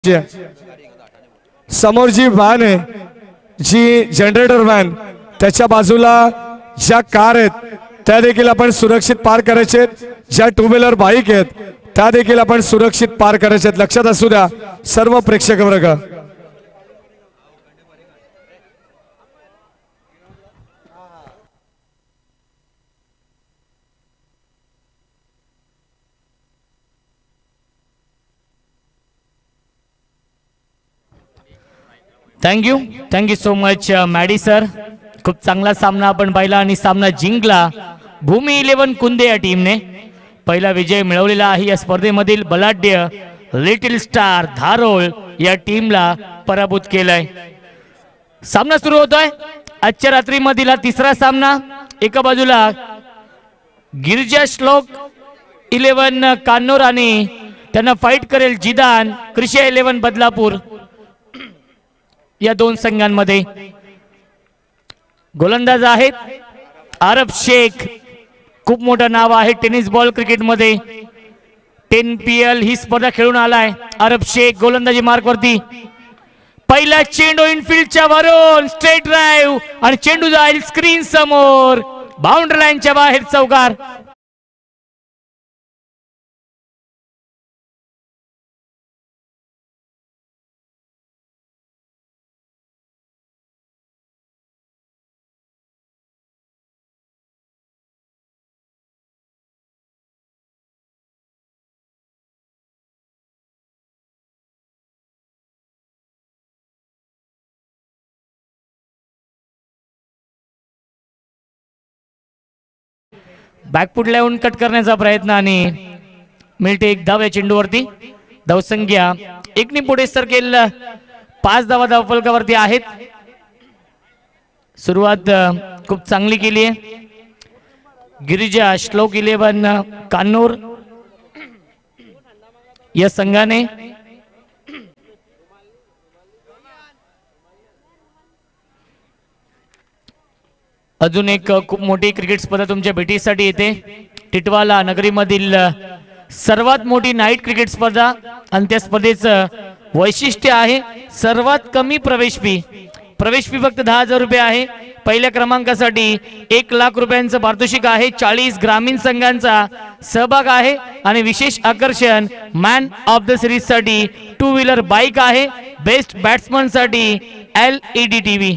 करायची आहे। समोर जी व्हॅन आहे, जी जनरेटर व्हॅन, त्याच्या बाजूला ज्या कार आहेत त्या देखील आपण सुरक्षित पार करायचे। ज्या टू व्हीलर बाईक आहेत त्या देखील आपण सुरक्षित पार करायचे। लक्षात असू द्या सर्व प्रेक्षक वर्ग। Thank you so much Maddy sir. खूप चांगला सामना आपण पाहिला आणि सामना जिंकला भूमी 11 कुंदे या टीमने। पहिला विजय मिळवलेला आहे या स्पर्धेमधील बलाढ्य लिटिल स्टार धारोळ या टीमला पराभूत केलाय। सामना सुरू होतोय आजच्या रात्रीमधील तिसरा सामना। एका बाजूला गिरिजा श्लोक 11 कान्नूर आणि त्यांना फाईट करेल जिदान कृषी 11 बदलापूर या दोन संघांमध्ये। गोलंदाज आहेत आरब शेख, खूप मोठं नाव आहे टेनिस बॉल क्रिकेट मध्ये। 10 PL ही स्पर्धा खेळून आलाय आरब शेख। गोलंदाजी मार्क वरती, पहिला चेंडू इनफिल्डच्या वरून स्ट्रेट ड्राइव्ह आणि चेंडू जाईल स्क्रीन समोर, बाउंड्री लाईनच्या बाहेर चौकार। बॅकफुट लावून कट करण्याचा प्रयत्न आणि मिळते एक धाव या चेंडूवरती। धावसंख्या 1 पुढे सरकेल, 5 धावा धावफलकावरती आहेत। सुरुवात खूप चांगली केली आहे गिरिजा श्लोक 11 कान्नूर या संघाने। अजून एक खूप मोठी क्रिकेट स्पर्धा तुमच्या भेटीसाठी येते। टिटवाला नगरीमधील सर्वात मोठी नाईट क्रिकेट स्पर्धा आणि त्या स्पर्धेचं वैशिष्ट्य आहे सर्वात कमी प्रवेश फी फक्त 10,000 रुपये आहे। पहिल्या क्रमांकासाठी 1 लाख रुपयांचं पारितोषिक आहे। 40 ग्रामीण संघांचा सहभाग आहे आणि विशेष आकर्षण मॅन ऑफ द सिरीज साठी 2 व्हीलर बाईक आहे। बेस्ट बॅट्समन साठी LED TV।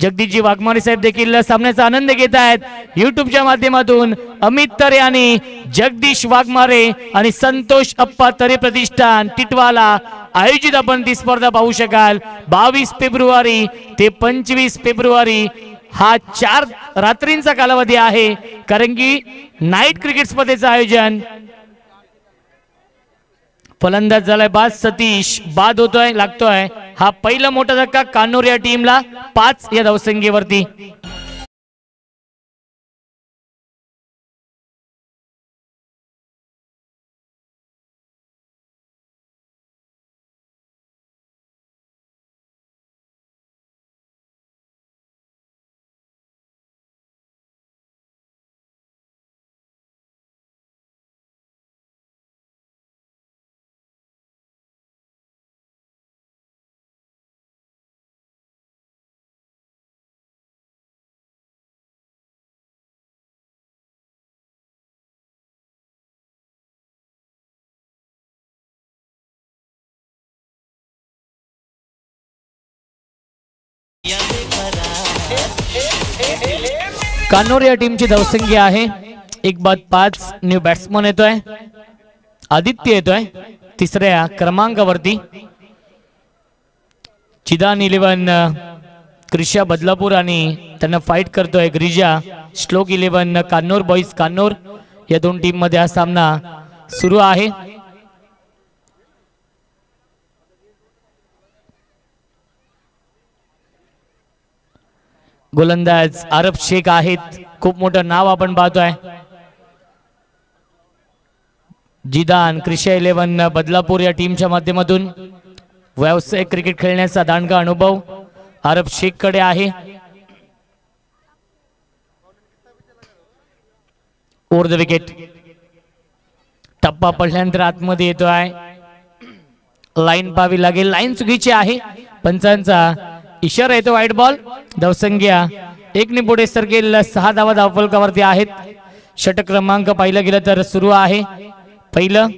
जगदीशजी वाघमारे साहेब देखील सामन्याचा आनंद घेत आहेत युट्यूबच्या माध्यमातून। अमित तरे आणि जगदीश वाघमारे आणि संतोष अप्पा तरे प्रतिष्ठान टिटवाला आयोजित आपण ती स्पर्धा पाहू शकाल। 22 फेब्रुवारी ते 25 फेब्रुवारी हा 4 रात्रींचा कालावधी आहे, कारण की नाईट क्रिकेट स्पर्धेचं आयोजन। फलंदाज झालाय बाद सतीश, बाद होतोय लागतोय हा पहिला मोठा धक्का कान्नूर या टीमला 5 या धावसंख्येवरती। कान्नूर या टीमची धावसंख्या आहे 1 न्यू बॅट्समन येतोय आदित्य येतोय तिसऱ्या क्रमांकावरती। चिदान 11 कृषा बदलापूर आणि त्यांना फाईट करतोय गिरिजा श्लोक 11 कान्नूर बॉईज कान्नूर। या दोन टीम मध्ये हा सामना सुरू आहे। गोलंदाज आरब शेख आहेत, खूप मोठं नाव आपण पाहतोय। जिदान कृषी 11 बदलापूर या टीमच्या माध्यमातून व्यावसायिक क्रिकेट खेळण्याचा दांडगा अनुभव आरब शेख कडे आहे। ओव्हर द विकेट, टप्पा पडल्यानंतर आतमध्ये येतोय लाईन पाहावी लागेल, लाईन चुकीची आहे, पंचांचा इशारा येतो वाईट बॉल. धावसंख्या 1 ने पुढे सरकेल. 6 धावा धावफलकावरती आहेत. षटक क्रमांक पाहिलं गेलं तर सुरू आहे. पहिलं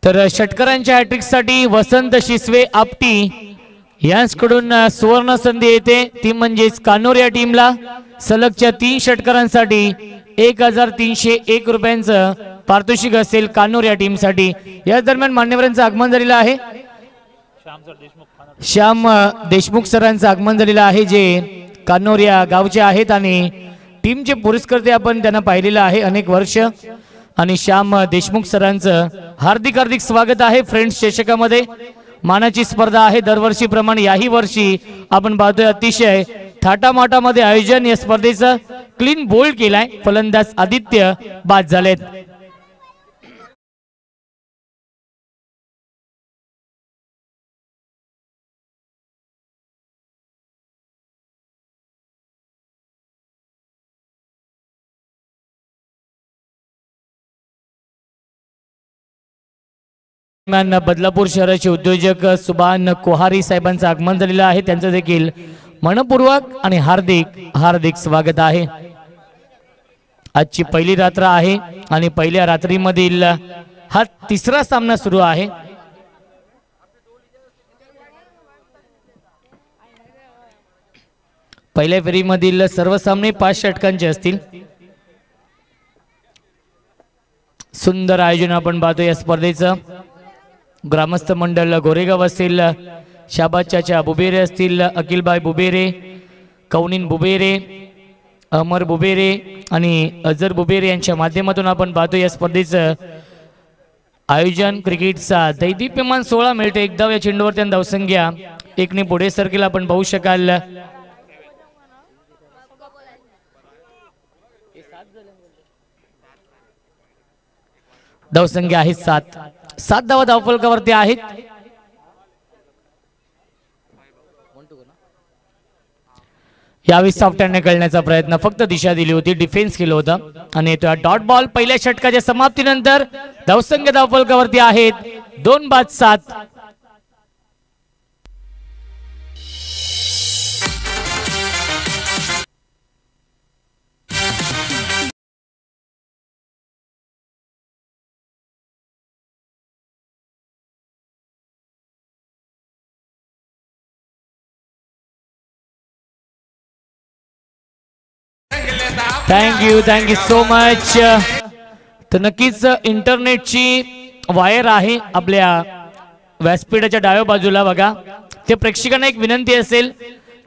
तर षटकरांच्या हॅट्रिक साठी वसंत शिसवे आपटी यांच्याकडून सुवर्ण संधी येते, ती म्हणजेच कानोर या टीमला सलगच्या 3 षटकरांसाठी 1301 रुपयांचं पारितोषिक असेल कानोर या टीमसाठी. याच दरम्यान मान्यवरांचं आगमन झालेलं आहे. श्याम देशमुख सरांचं आगमन झालेलं आहे, जे कानोर या गावचे आहेत आणि टीमचे पुरस्कर्ते आपण त्यांना पाहिलेलं आहे अनेक वर्ष. आणि श्याम देशमुख सरांचं हार्दिक हार्दिक स्वागत आहे फ्रेंड्स चषकामध्ये. मानाची स्पर्धा आहे दरवर्षीप्रमाणे. याही वर्षी आपण पाहतोय अतिशय थाटामाटामध्ये आयोजन या स्पर्धेचं. क्लीन बोल्ड केलाय, फलंदाज आदित्य बाद झालेत. बदलापूर शहराचे उद्योजक सुभान कोहारी साहेबांचं आगमन झालेलं आहे, त्यांचं देखील मनपूर्वक आणि हार्दिक हार्दिक स्वागत आहे. आजची पहिली रात्र आहे आणि पहिल्या रात्रीमधील हा 3रा सामना सुरू आहे. पहिल्या फेरीमधील सर्व सामने 5 षटकांचे असतील. सुंदर आयोजन आपण पाहतो या स्पर्धेचं. ग्रामस्थ मंडळ गोरेगाव असतील, शाबाद चाचा बुबेरे असतील, अखिलबाई बुबेरे, कौनिन बुबेरे, अमर बुबेरे आणि अजर बुबेरे यांच्या माध्यमातून आपण पाहतो या स्पर्धेचं आयोजन. क्रिकेटचा दैदिप्यमान 16 मिळते. एकदा या चेंडूवर त्यांना धावसंख्या 1 ने पुढे सरकेल आपण पाहू शकाल. धावसंख्या आहे 7 धावा धावफलकावरती आहेत. यावेळी सॉफ्ट हँडने खेळण्याचा प्रयत्न, फक्त दिशा दिली होती, डिफेन्स केलं होतं. आणि तो डॉट बॉल पहिल्या षटकाच्या समाप्तीनंतर धावसंख्या धावफलकावरती आहेत 2-7. Thank you so much. तर नक्कीच इंटरनेटची वायर आहे आपल्या व्यासपीठाच्या डाव्या बाजूला बघा. ते प्रेक्षकांना एक विनंती असेल,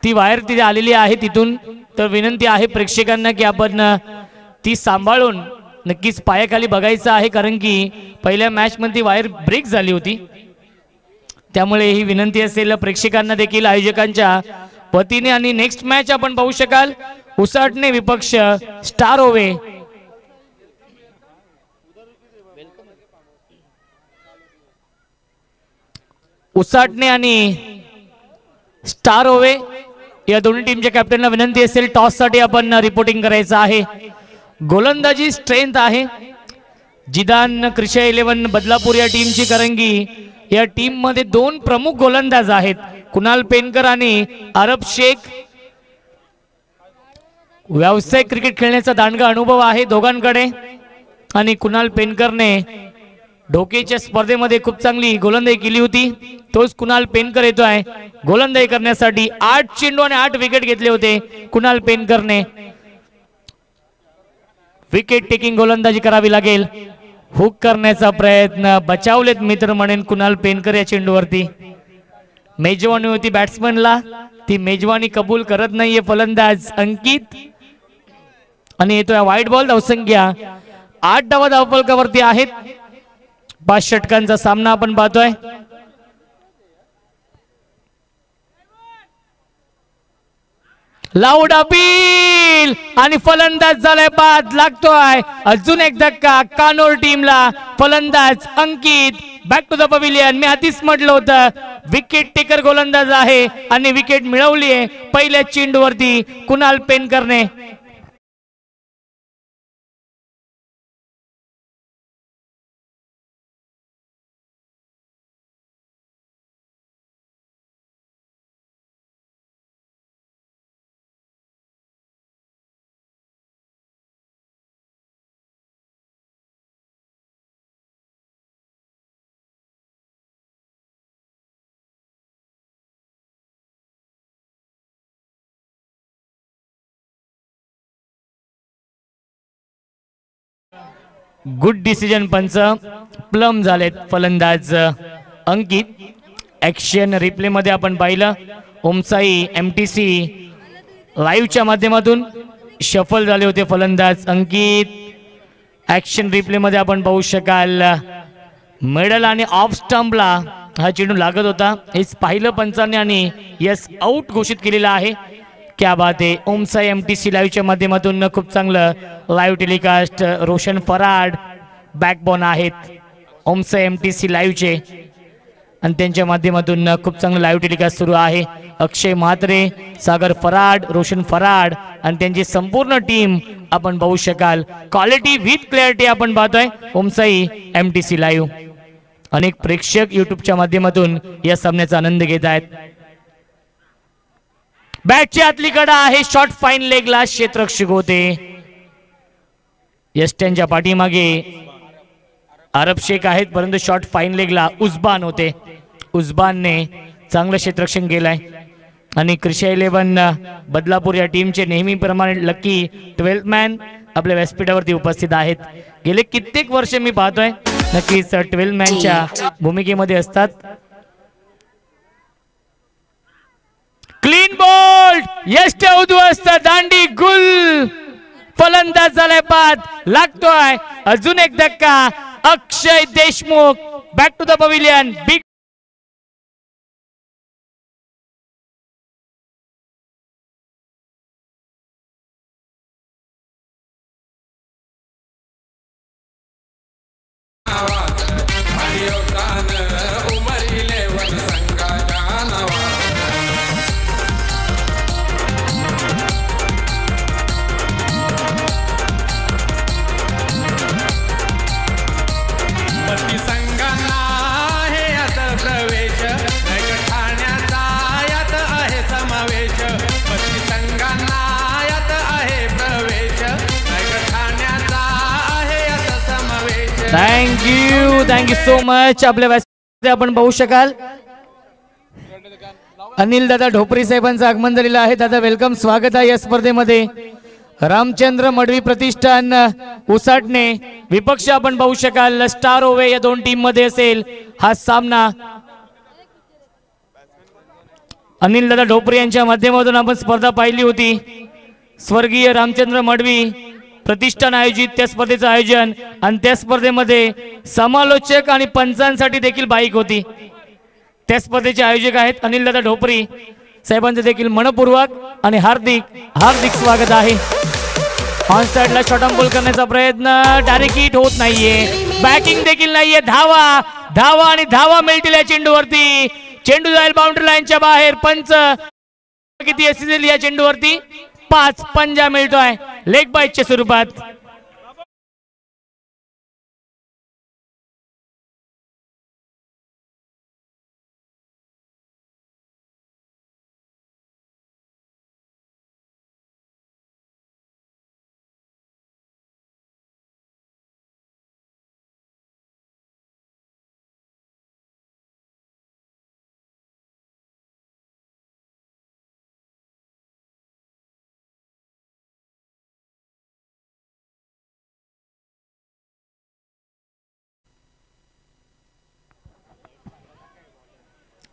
ती वायर तिथे आलेली आहे तिथून. तर विनंती आहे प्रेक्षकांना की आपण ती सांभाळून नक्कीच पायाखाली बघायचं आहे, कारण की पहिल्या मॅच मध्ये वायर ब्रेक झाली होती. त्यामुळे ही विनंती असेल प्रेक्षकांना देखील आयोजकांच्या वतीने. आणि नेक्स्ट मॅच आपण पाहू शकाल उसाटणे विपक्ष स्टार ओवे. उसाटणे आणि स्टार ओवे या दोन्ही टीमच्या कॅप्टनला विनंती असेल टॉस साठी आपण रिपोर्टिंग करायचं आहे. गोलंदाजी स्ट्रेंथ आहे जिदान क्रिशा 11 बदलापूर या टीमची, कारण की या टीम मध्ये 2 प्रमुख गोलंदाज आहेत, कुणाल पेनकर आणि अरब शेख. व्यावसायिक क्रिकेट खेळण्याचा दांडगा अनुभव आहे दोघांकडे. आणि कुणाल पेनकरने ढोकेच्या स्पर्धेमध्ये खूप चांगली गोलंदाजी केली होती. तोच कुणाल पेनकर येतोय गोलंदाजी करण्यासाठी. 8 चेंडू आणि 8 विकेट घेतले होते कुणाल पेनकरने. विकेट टेकिंग गोलंदाजी करावी लागेल. हुक करण्याचा प्रयत्न, बचावलेत मित्र म्हणेन कुणाल पेनकर या चेंडूवरती. मेजवानी होती बॅट्समनला, ती मेजवानी कबूल करत नाहीये फलंदाज अंकित. आणि येतोय वाईट बॉल. धावसंख्या 8 धावा धावफलकावरती आहेत. 5 षटकांचा सामना आपण पाहतोय. लाऊड अपील आणि फलंदाज झालाय बाद. लागतोय अजून एक धक्का कानोर टीमला. फलंदाज अंकित बॅक टू द पवेलियन. मी आधीच म्हटलं होतं विकेट टेकर गोलंदाज आहे आणि विकेट मिळवली आहे पहिल्या चेंडूवरती कुणाल पेनकरने. गुड डिसिजन पंच. प्लम झालेत फलंदाज अंकित. ऍक्शन रिप्ले मध्ये आपण पाहिलं ओमसाई MTC लाईव्हच्या माध्यमातून शफल झाले होते फलंदाज अंकित. ऍक्शन रिप्ले मध्ये आपण पाहू शकाल मिडल आणि ऑफ स्टंपला हा चेंडू लागत होता. हेच पाहिलं पंचांनी आणि यस आउट घोषित केलेला आहे. क्या बात आहे. ओमसाई MTC लाईव्हच्या माध्यमातून खूप चांगलं लाईव्ह टेलिकास्ट. रोशन फराड बॅकबोन आहेत ओमसाई MTC लाईव्हचे आणि त्यांच्या माध्यमातून खूप चांगलं लाईव्ह टेलिकास्ट सुरू आहे. अक्षय म्हात्रे, सागर फराड, रोशन फराड आणि त्यांची संपूर्ण टीम आपण पाहू शकाल. क्वालिटी विथ क्लॅरिटी आपण पाहतोय ओमसाई MTC लाईव्ह. अनेक प्रेक्षक युट्यूबच्या माध्यमातून या सामन्याचा आनंद घेत आहेत. बॅटची आतली कडा आहे. शॉट फाईन लेगला क्षेत्ररक्षक होते. यष्ट्यांच्या पाठीमागे अरब शेख आहेत परंतु शॉट फाईन लेगला उस्बान होते. उस्बानने चांगलं क्षेत्ररक्षण केलंय आणि कृषी 11 बदलापूर या टीमचे नेहमीप्रमाणे लकी 12th मॅन आपल्या व्यासपीठावरती उपस्थित आहेत. गेले कित्येक वर्ष मी पाहतोय नक्कीच 12 मॅनच्या भूमिकेमध्ये असतात. क्लीन बॉल यष्ट उद्ध्वस्त दांडी गुल. फलंदाज झालाय बाद. लागतोय अजून एक धक्का. Akshay Deshmukh back to the pavilion. Big thank you so much. आपल्या व्यासपीठावर आपण पाहू शकाल अनिल दादा ढोपरे साहेबांचं आगमन झालेलं आहे. दादा वेलकम, स्वागत आहे या स्पर्धेमध्ये. रामचंद्र मडवी प्रतिष्ठान उसाटणे विपक्ष आपण पाहू शकाल. स्टार ओवे या दोन टीम मध्ये असेल हा सामना. अनिल दादा ढोपरे यांच्या माध्यमातून आपण स्पर्धा पाहिली होती. स्वर्गीय रामचंद्र मडवी प्रतिष्ठान आयोजित त्या स्पर्धेचं आयोजन आणि त्या स्पर्धेमध्ये समालोचक आणि पंचांसाठी देखील बाईक होती. त्या स्पर्धेचे आयोजक आहेत अनिल दादा ढोपरे साहेबांचे देखील मनपूर्वक आणि हार्दिक स्वागत आहे. ऑन साइडला शॉट ऑन बॉल करण्याचा प्रयत्न. डायरेक्ट हिट होत नाहीये. बॅकिंग देखील नाहीये. धावा आणि धावा मिळतील या चेंडूवरती. चेंडू जाईल बाउंड्री लाईनच्या बाहेर. पंच किती असेल या चेंडूवरती? 5 पंजा मिळतोय लेग बाईटच्या स्वरूपात.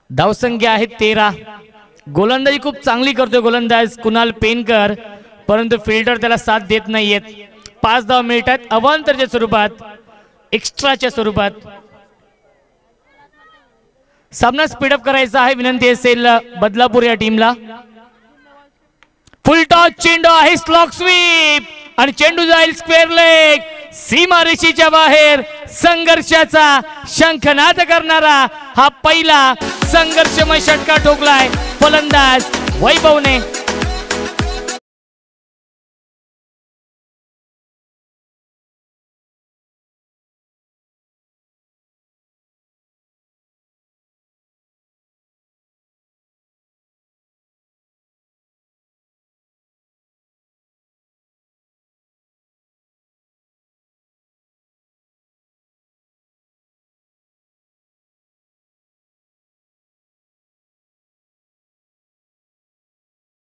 धावसंख्या आहे 13. गोलंदाजी खूप चांगली करतोय गोलंदाज कुणाल पेनकर परंतु फिल्डर त्याला साथ देत नाहीयेत. 5 धावा मिळतात अवांतरच्या स्वरूपात, एक्स्ट्राच्या स्वरूपात. सामना स्पीडअप करायचा आहे विनंती असेल बदलापूर या टीमला. फुल टॉस चेंडू आहे, स्लॉक स्वीप आणि चेंडू जाईल स्क्वेअर लेग. सीमारेषेच्या बाहेर संघर्षाचा शंखनाद करणारा हा पहिला संघर्षमय षटकार ठोकलाय फलंदाज वैभवने.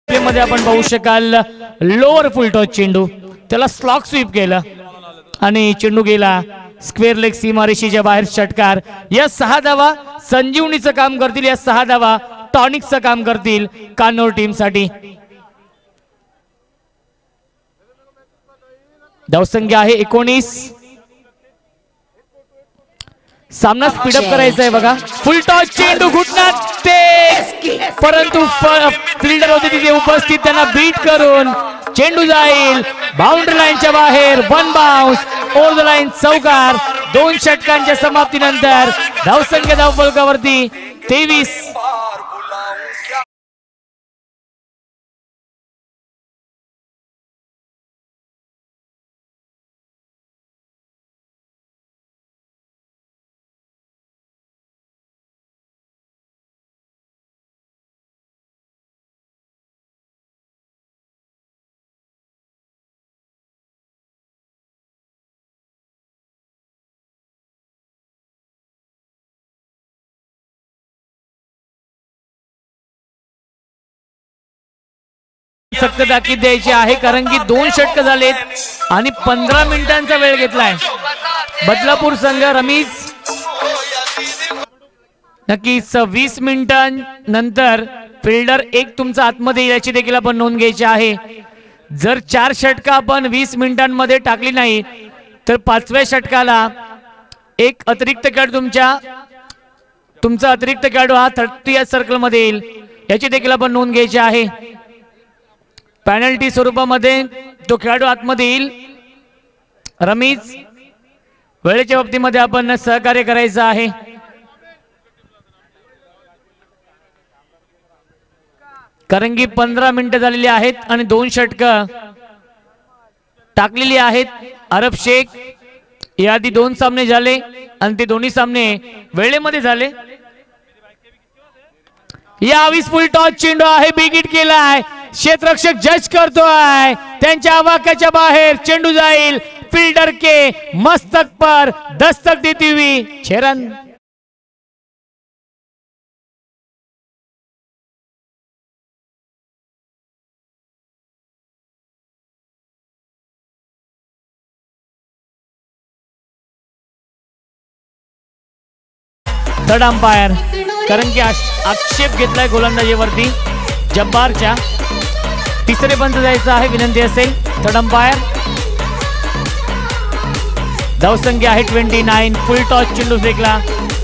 मध्ये आपण पाहू शकाल लोअर फुल टॉस चेंडू, त्याला स्लॉक स्वीप केलं आणि चेंडू गेला स्क्वेअर लेग सीमारेषेच्या बाहेर. षटकार. या 6 धावा संजीवनीचं काम करतील, या 6 धावा टॉनिकचं काम करतील कान्होर टीम साठी. धावसंख्या आहे 19. सामना स्पीडअप करायचा आहे बघा. फुल टॉस चेंडू घुटण्यात ते, परंतु फिल्डर होते तिथे उपस्थित, त्यांना बीट करून चेंडू जाईल बाउंड्री लाईनच्या बाहेर. 1 बाउन्स ओव्हर द लाईन. चौकार. 2 षटकांच्या समाप्तीनंतर धावसंख्या धावफलकावरती 23. सक्त ताकीद द्यायची आहे, कारण की 2 षटक झालेत आणि 15 मिनिटांचा वेळ घेतलाय बदलापूर संघ. रमीज नक्कीच 20 मिनिटांनंतर फिल्डर एक तुमचा आतमध्ये याची देखील आपण नोंद घ्यायची आहे. जर 4 षटक आपण 20 मिनिटांमध्ये टाकली नाही तर 5व्या षटकाला एक अतिरिक्त खेळाडू तुमचा अतिरिक्त खेळाडू हा 30 सर्कल मध्ये येईल, याची देखील आपण नोंद घ्यायची आहे. पेनल्टी स्वरूपामध्ये तो खेळाडू आतमध्ये येईल. रमीज वेळेच्या बाबतीमध्ये आपण सहकार्य करायचं आहे. कारण की 15 मिनिटं झालेली आहेत आणि 2 षटकं टाकलेली आहेत. अरब शेख याआधी 2 सामने झाले आणि ते दोन्ही सामने वेळेमध्ये झाले. या 20 फुल टॉस चेंडू आहे, बिग हिट केलाय. क्षेत्ररक्षक जज करतोय, त्यांच्या आवाक्याच्या बाहेर चेंडू जाईल फील्डर के मस्तक पर दस्तक देती हुई 6 रन. थर्ड अंपायर, कारण की आक्षेप घेतलाय गोलंदाजीवरती जब्बारच्या. तिसरे पंच जायचं आहे, विनंती असेल. Third umpire. धावसंख्या आहे 29. फुल टॉस चेंडू फेकला,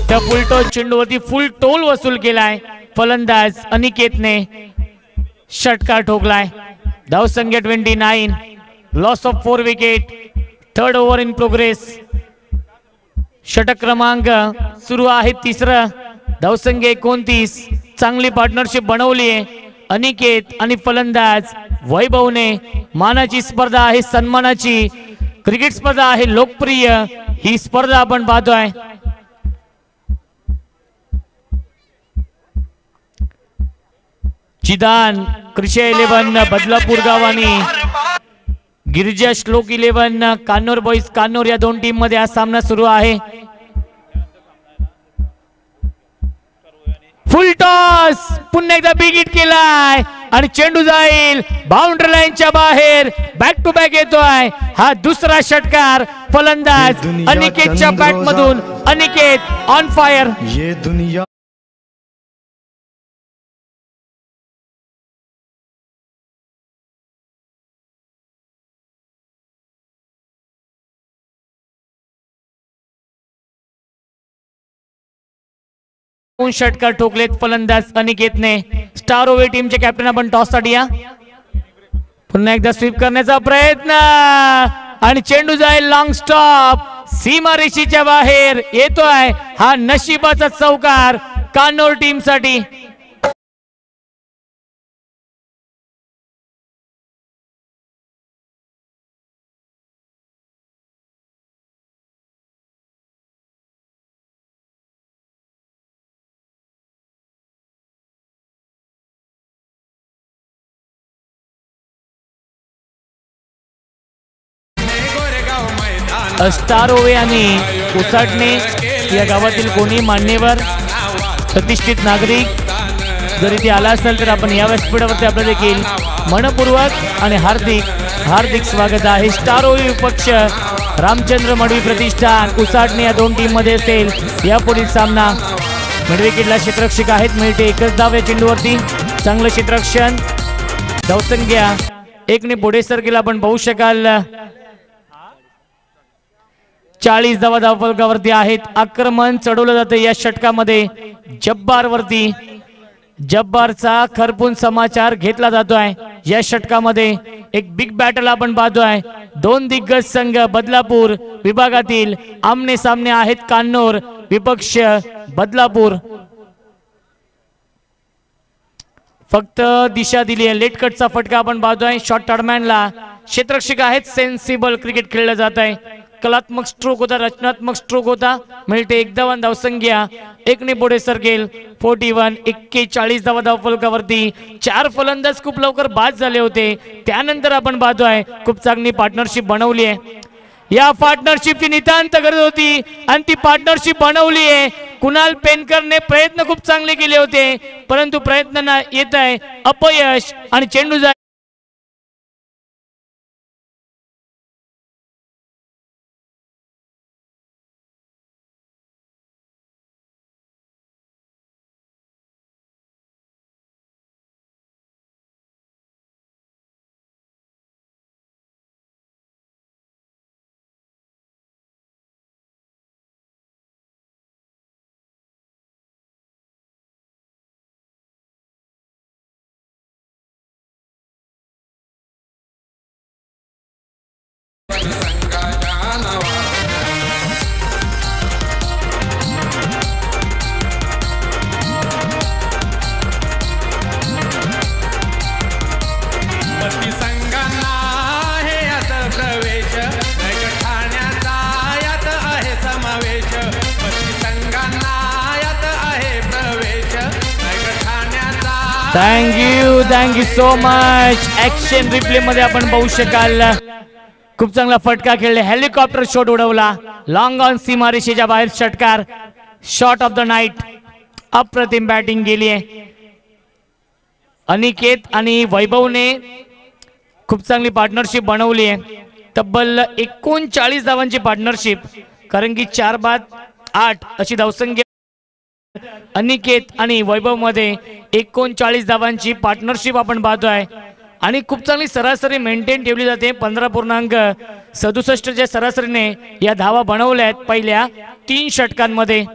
त्या फुल टॉस चेंडूवरती फुल टोल वसूल केलाय फलंदाज अनिकेतने. षटकार ठोकलाय. धावसंख्या 29. Loss of 4 wicket. Third over in progress. षटक क्रमांक सुरू आहे 3. धावसंख्या 29. चांगली पार्टनरशिप बनवली आहे अनिकेत आणि फलंदाज वैभवने. मानाची स्पर्धा आहे, सन्मानाची क्रिकेट स्पर्धा आहे, लोकप्रिय ही स्पर्धा आपण पाहतोय. चिदान कृषी 11 बदलापूर गाव आणि गिरिजा श्लोक 11 कान्होर बॉईज कान्होर या 2 टीम मध्ये हा सामना सुरू आहे. फुल टॉस पुन्हा एकदा बिग हिट केलाय आणि चेंडू जाईल बाउंड्री लाईनच्या बाहेर. बॅक टू बॅक येतोय हा दुसरा षटकार फलंदाज अनिकेतच्या बॅट मधून. Aniket on fire. ये दुनिया षटकार ठोकलेत फलंदाज अनिकेतने. स्टार ओव्हर टीमचे कॅप्टन आपण टॉस साठी या. पुन्हा एकदा स्वीप करण्याचा प्रयत्न आणि चेंडू जाईल लॉंग स्टॉप सीमारेषेच्या बाहेर येतोय हा नशिबाचा चौकार कान्होर टीम साठी. स्टारोवे आणि उसाटणे या गावातील कोणी मान्यवर प्रतिष्ठित नागरिक जरी ते आला असेल तर आपण या व्यासपीठावरती आपलं देखील मनपूर्वक आणि हार्दिक स्वागत आहे. स्टारोवे विपक्ष रामचंद्र मडवी प्रतिष्ठान उसाटणे या दोन टीम मध्ये असेल. या पुढील सामना मिडविकेटला क्षेत्ररक्षक आहेत मिळते एकच धाव या चेंडूवरती. चांगलं क्षेत्ररक्षण धावसंख्या एकने पुढे सर केला आपण पाहू शकाल 40 धावा धावफलकावरती आहेत. आक्रमण चढवलं जातं या षटकामध्ये जब्बार वरती. जब्बारचा खरपून समाचार घेतला जातोय या षटकामध्ये. एक बिग बॅटल आपण पाहतोय. दोन दिग्गज संघ बदलापूर विभागातील आमने सामने आहेत. कान्होर विपक्ष बदलापूर. फक्त दिशा दिली आहे. लेट कटचा फटका आपण पाहतोय. शॉर्ट टर्मॅनला क्षेत्ररक्षक आहेत. सेन्सिबल क्रिकेट खेळलं जात आहे. कलात्मक स्ट्रोक होता रचनात्मक स्ट्रोक होता. मिळते एक धावांनी धावसंख्या एकने पुढे सरकेल 41 धावा धावफलकावरती. 4 फलंदाज खूप लवकर बाद झाले होते. त्यानंतर आपण पाहतोय खूप चांगली पार्टनरशिप बनवली आहे. या पार्टनरशिपची नितांत गरज होती आणि ती पार्टनरशिप बनवली आहे. कुणाल पेनकरने प्रयत्न खूप चांगले केले होते परंतु प्रयत्न येत आहे अपयश आणि चेंडू thank you so much. Action replay मध्ये आपण पाहू शकाल खूप चांगला फटका खेळले. हेलिकॉप्टर शॉट उडवला लॉंग ऑन सीमारेषेच्या बाहेर. षटकार शॉट ऑफ द नाईट. अप्रतिम बॅटिंग केली आहे. अनिकेत आणि वैभवने खूप चांगली पार्टनरशिप बनवली आहे. तब्बल 39 धावांची पार्टनरशिप कारण की 4 बाद 8 अशी धावसंख्या अनिकेत आणि वैभव मध्ये 39 धावांची पार्टनरशिप आपण पाहतोय आणि खूप चांगली सरासरी मेंटेन ठेवली जाते. 15.67 सरासरीने या धावा बनवल्या आहेत पहिल्या 3 षटकांमध्ये.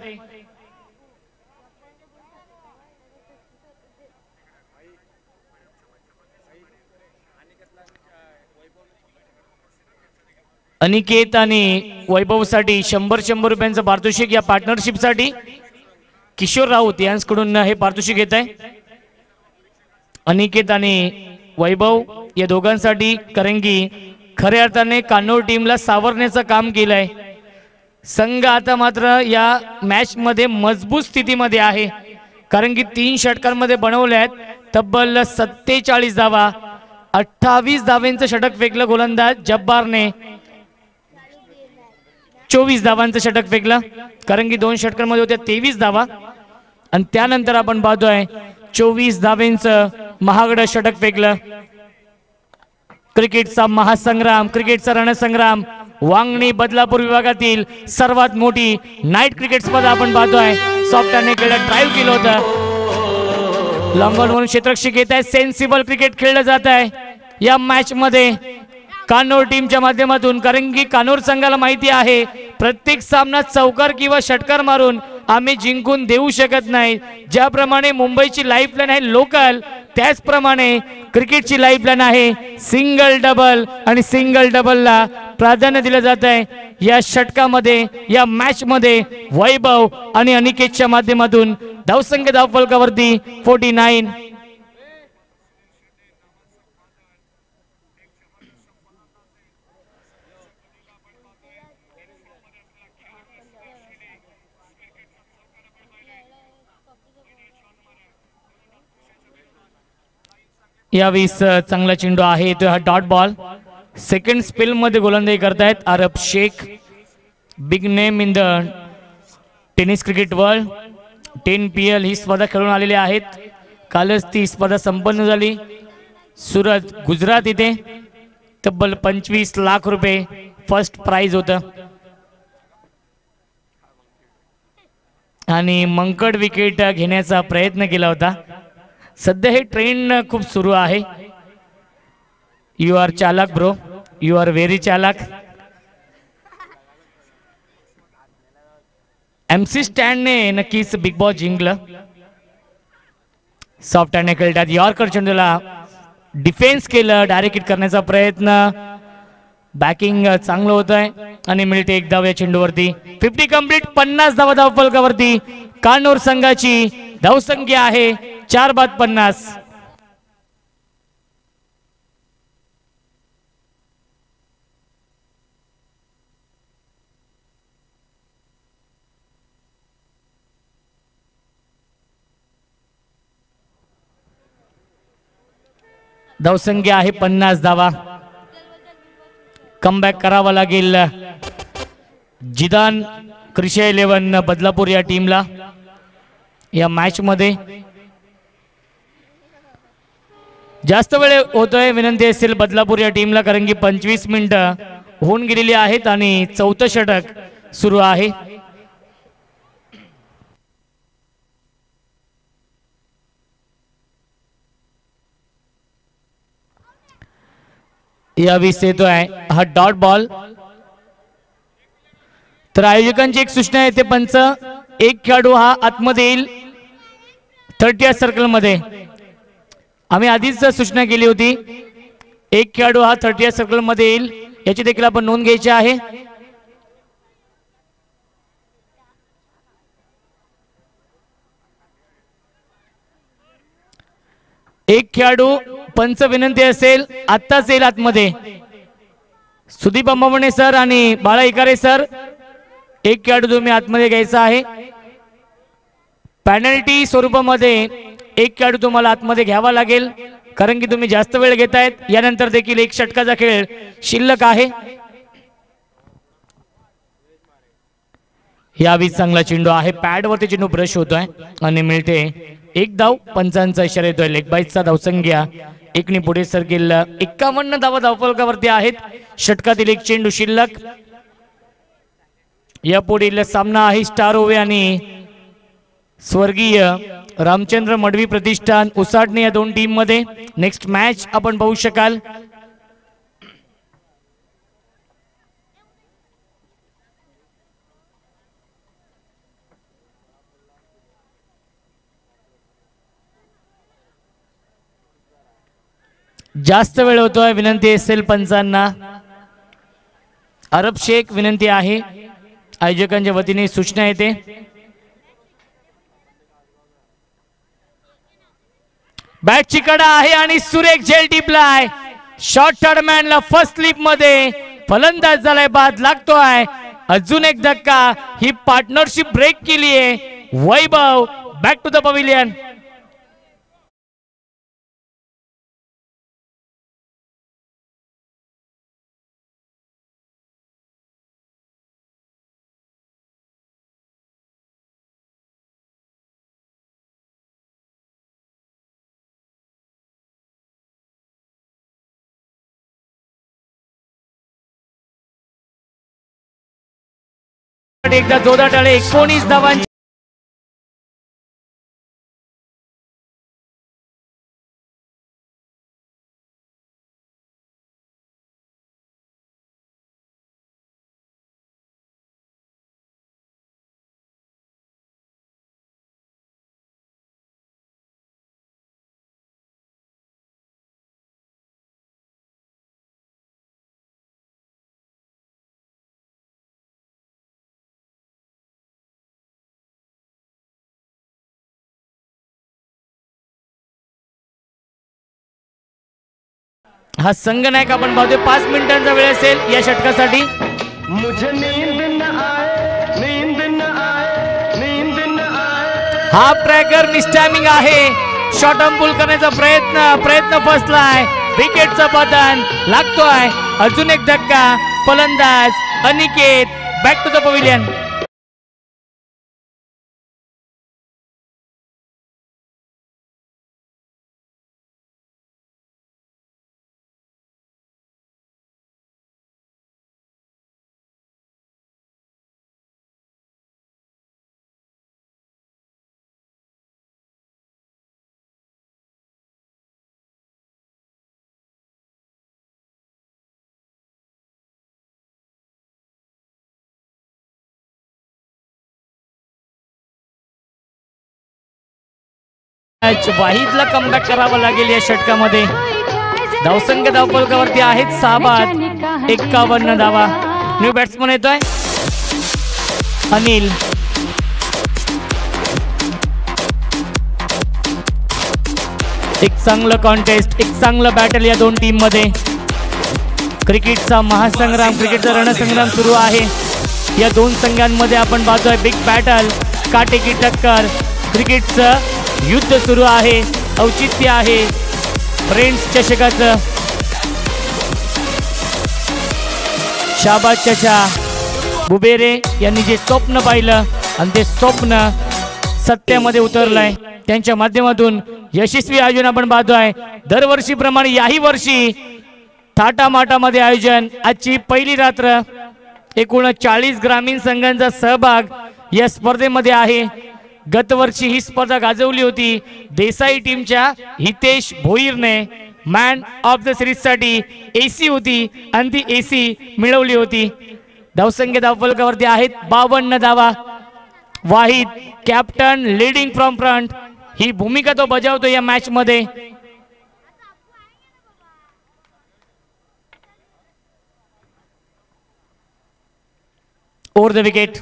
अनिकेत आणि वैभवसाठी 100 रुपयांचं पारितोषिक. या पार्टनरशिपसाठी किशोर राऊत यांच्याकडून हे पारितोषिक घेत आहे. अनिकेत आणि वैभव या दोघांसाठी कारण की खऱ्या अर्थाने कान्होर टीमला सावरण्याचं काम केलंय. संघ आता मात्र या मॅच मध्ये मजबूत स्थितीमध्ये आहे कारण की 3 षटकांमध्ये बनवले आहेत तब्बल 47 धावा. 28 धावांचं षटक फेकलं गोलंदाज जब्बारने. 24 धावांचं षटक फेकलं कारण की 2 षटकांमध्ये होत्या 23 धावा आणि त्यानंतर आपण पाहतोय 24 धावांचं महागडं षटक फेकलं. क्रिकेटचा महासंग्राम क्रिकेटचा रणसंग्राम वांगणी बदलापूर विभागातील सर्वात मोठी नाईट क्रिकेट स्पर्धा आपण पाहतोय. सॉफ्टने केलं ड्राईव्ह केलं होतं. लॉंग ऑन म्हणून क्षेत्ररक्षक येत आहे. सेन्सिबल क्रिकेट खेळलं जात आहे या मॅच मध्ये कान्होर टीमच्या माध्यमातून कारण की कान्होर संघाला माहिती आहे प्रत्येक सामना चौकार किंवा षटकार मारून आम्ही जिंकून देऊ शकत नाही. ज्याप्रमाणे मुंबईची लाईफलाईन आहे लोकल, त्याचप्रमाणे क्रिकेटची लाईफलाईन आहे सिंगल डबल, आणि सिंगल डबलला प्राधान्य दिलं जात आहे. या षटकामध्ये, या मॅच मध्ये वैभव आणि अनिकेतच्या माध्यमातून धावसंख्या धावफलकावरती 49. यावेळेस चांगला चेंडू आहे तो हा डॉट बॉल. सेकंड स्पेल मध्ये गोलंदाजी करतायत Aarab Shaikh, big name in the tennis cricket world. 10 PL ही स्पर्धा खेळून आलेली आहेत. कालच ती स्पर्धा संपन्न झाली. सुरत गुजरात इथे तब्बल 25 लाख रुपये फर्स्ट प्राइज होतं आणि मंकड विकेट घेण्याचा प्रयत्न केला होता. सध्या हे ट्रेंड खूप सुरू आहे. यू आर चालाक ब्रो, यू आर व्हेरी चालाक. MC स्टँडने नक्कीच बिग बॉस जिंकलं. सॉफ्ट हँडने खेळतात. यॉर्कर चेंडूला डिफेन्स केलं, डायरेक्ट हिट करण्याचा प्रयत्न. बॅकिंग चांगलं होत आहे आणि मिळते एक धाव या चेंडूवरती. 50 कंप्लीट. 50 धावा धावफलकावरती कान्नूर संघाची धावसंख्या आहे 4/50. धावसंख्या आहे 50 धावा. कमबॅक करावा लागेल जिदान क्रिशा 11 बदलापूर या टीमला या मॅच मध्ये. जास्त वेळ होतोय विनंती असेल बदलापूर या टीमला, कारण की 25 मिनिटं होऊन गेलेली आहेत आणि चौथं षटक सुरू आहे. यावेळी येतोय हा डॉट बॉल. तर आयोजकांची एक सूचना येते पंच, एक खेळाडू हा आतमध्ये येईल 30 सर्कल मध्ये. आम्ही आधीच सूचना केली होती, एक खेळाडू हा 30 सर्कल मध्ये येईल, याची देखील आपण नोंद घ्यायची आहे. एक खेळाडू पंच विनंती असेल आत्ताच येईल आतमध्ये. सुदीप अंबामणे सर आणि बाळा इकारे सर, एक खेळाडू तुम्ही आतमध्ये घ्यायचा आहे. पॅनल्टी स्वरूपामध्ये एक खेळाडू तुम्हाला आतमध्ये घ्यावा लागेल, कारण की तुम्ही जास्त वेळ घेतायत. यानंतर देखील एक षटकाचा खेळ शिल्लक आहे. यावेळी चांगला चेंडू आहे, पॅड वरती चेंडू ब्रश होतोय आणि मिळते एक धाव. पंचांचा इशारा येतोय. लेग बाईटचा धावसंख्या एकने पुढे सरकेल 51 धावा धावफलकावरती आहेत. षटकातील एक चेंडू शिल्लक. या पुढील सामना आहे स्टार ओवे आणि स्वर्गीय रामचंद्र मडवी प्रतिष्ठान उसाटणे या दोन टीम मध्ये. नेक्स्ट मॅच आपण पाहू शकाल. जास्त वेळ होतोय विनंती असेल पंचांना. अरब शेख विनंती आहे, आयोजकांच्या वतीने सूचना येते. बॅटची कडा आहे आणि सुरेख झेल टिपलाय. शॉर्ट टर्मॅनला फर्स्ट स्लिप मध्ये फलंदाज झालाय, बाद लागतोय. अजून एक धक्का. ही पार्टनरशिप ब्रेक केली आहे. वैभव बॅक टू द पवेलियन. एकदा जोरदार टाळे. 19 धावांची हा संघनायक आपण पाहतोय 5 मिनिटांचा वेळ असेल या षटकासाठी. हाफ ट्रॅकर मिस्टॅमिंग आहे. शॉर्ट आर्म पुल करण्याचा प्रयत्न फसलाय. विकेटचं पतन लागतोय. अजून एक धक्का. फलंदाज Aniket back to the pavilion. वाहिदला कमबॅक करावं लागेल या षटकामध्ये. धावसंख्या धावफलकावरती आहेत 6 बाद 51 धावा. न्यू बॅट्समन येतोय अनिल. एक चांगलं कॉन्टेस्ट, एक चांगलं बॅटल या दोन टीम मध्ये. क्रिकेटचा महासंग्राम, क्रिकेटचा रणसंग्राम सुरू आहे. या दोन संघांमध्ये आपण पाहतोय बिग बॅटल, काटेकी टक्कर. क्रिकेटचं युद्ध सुरू आहे. औचित्य आहे फ्रेंड्स चषकाचं. शाबाद चाचा बुबेरे यांनी जे स्वप्न पाहिलं आणि ते स्वप्न सत्यामध्ये उतरलंय. त्यांच्या माध्यमातून यशस्वी आयोजन आपण पाहतोय. दरवर्षीप्रमाणे याही वर्षी थाटामाटामध्ये आयोजन. आजची पहिली रात्र. एकूण 40 ग्रामीण संघांचा सहभाग या स्पर्धेमध्ये आहे. गतवर्षी ही स्पर्धा गाजवली होती देसाई टीमच्या हितेश भोईरने. मॅन ऑफ द सिरीज साठी एसी होती आणि ती एसी मिळवली होती. धावसंख्या धावफलकावरती आहेत 52 धावा. Wahid captain leading from front. ही भूमिका तो बजावतो या मॅच मध्ये. Over the wicket.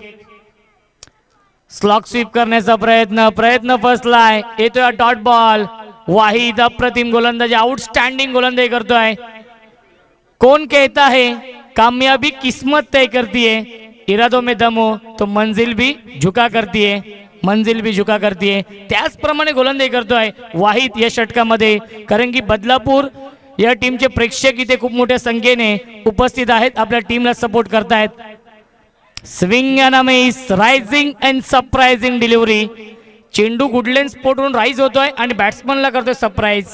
Slog sweep करण्याचा प्रयत्न फसलाय. येतोय डॉट बॉल. वाहिद अप्रतिम गोलंदाजी, आउटस्टँडिंग गोलंदाजी करतोय. कौन कहता है कामयाबी किस्मत तय करती है, इरादों में दम हो तो मंजिल भी झुका करती है. मंजिल भी झुका करती है. त्याचप्रमाणे गोलंदाजी करतोय वाहिद या षटकामध्ये. कारण की बदलापूर या टीमचे प्रेक्षक इथे खूप मोठ्या संख्येने उपस्थित आहेत, आपल्या टीमला सपोर्ट करतायत. Swing and a miss, rising and surprising delivery. चेंडू गुडलेन स्पोर्टवरून राईज होतोय आणि बॅट्समनला करतोय सरप्राईज.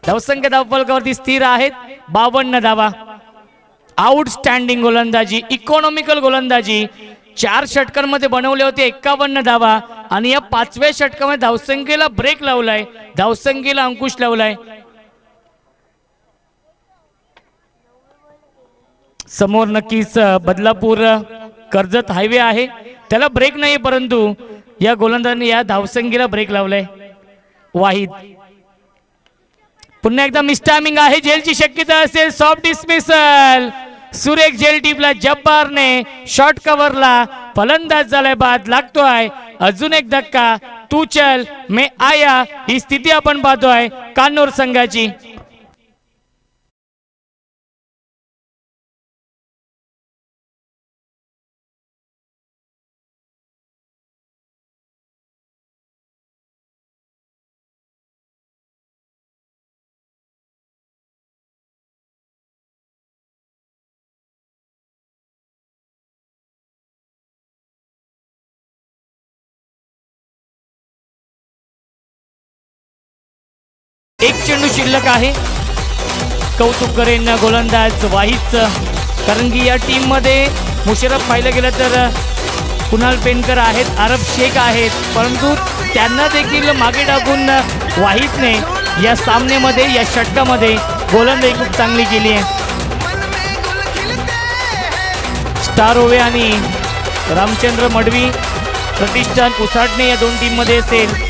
धावसंख्या धावफलकावरती स्थिर आहेत 52 धावा. आउटस्टँडिंग गोलंदाजी, इकॉनॉमिकल गोलंदाजी. 4 षटकांमध्ये बनवले होते 51 धावा आणि या 5व्या षटकामध्ये धावसंख्येला ब्रेक लावलाय, धावसंख्येला अंकुश लावलाय. समोर नक्कीच बदलापूर कर्जत हायवे आहे, त्याला ब्रेक नाही, परंतु या गोलंदाजाने या धावसंख्येला ब्रेक लावलाय. वाहिद पुन्हा एकदा मिसटायमिंग आहे. जेलची शक्यता असेल. Soft dismissal. सुरेख जेल टीपला जब्बारने शॉर्ट कव्हरला. फलंदाज झालाय बाद. लागतोय अजून एक धक्का. तू चल मैं आया ही स्थिती आपण पाहतोय कान्नूर संघाची. एक चेंडू शिल्लक आहे. कौतुक करेन गोलंदाज वाहिदचं, कारण की या टीम मध्ये मुशर्रफ पाहिलं गेलं तर कुणाल पेनकर आहेत, अरब शेख आहेत, परंतु त्यांना देखील मागे टाकून वाहिदने या सामन्यामध्ये, या षटकामध्ये गोलंदाजी खूप चांगली केली आहे. स्टार ओवे आणि रामचंद्र मडवी प्रतिष्ठान उसाटणे या दोन टीम मध्ये असेल.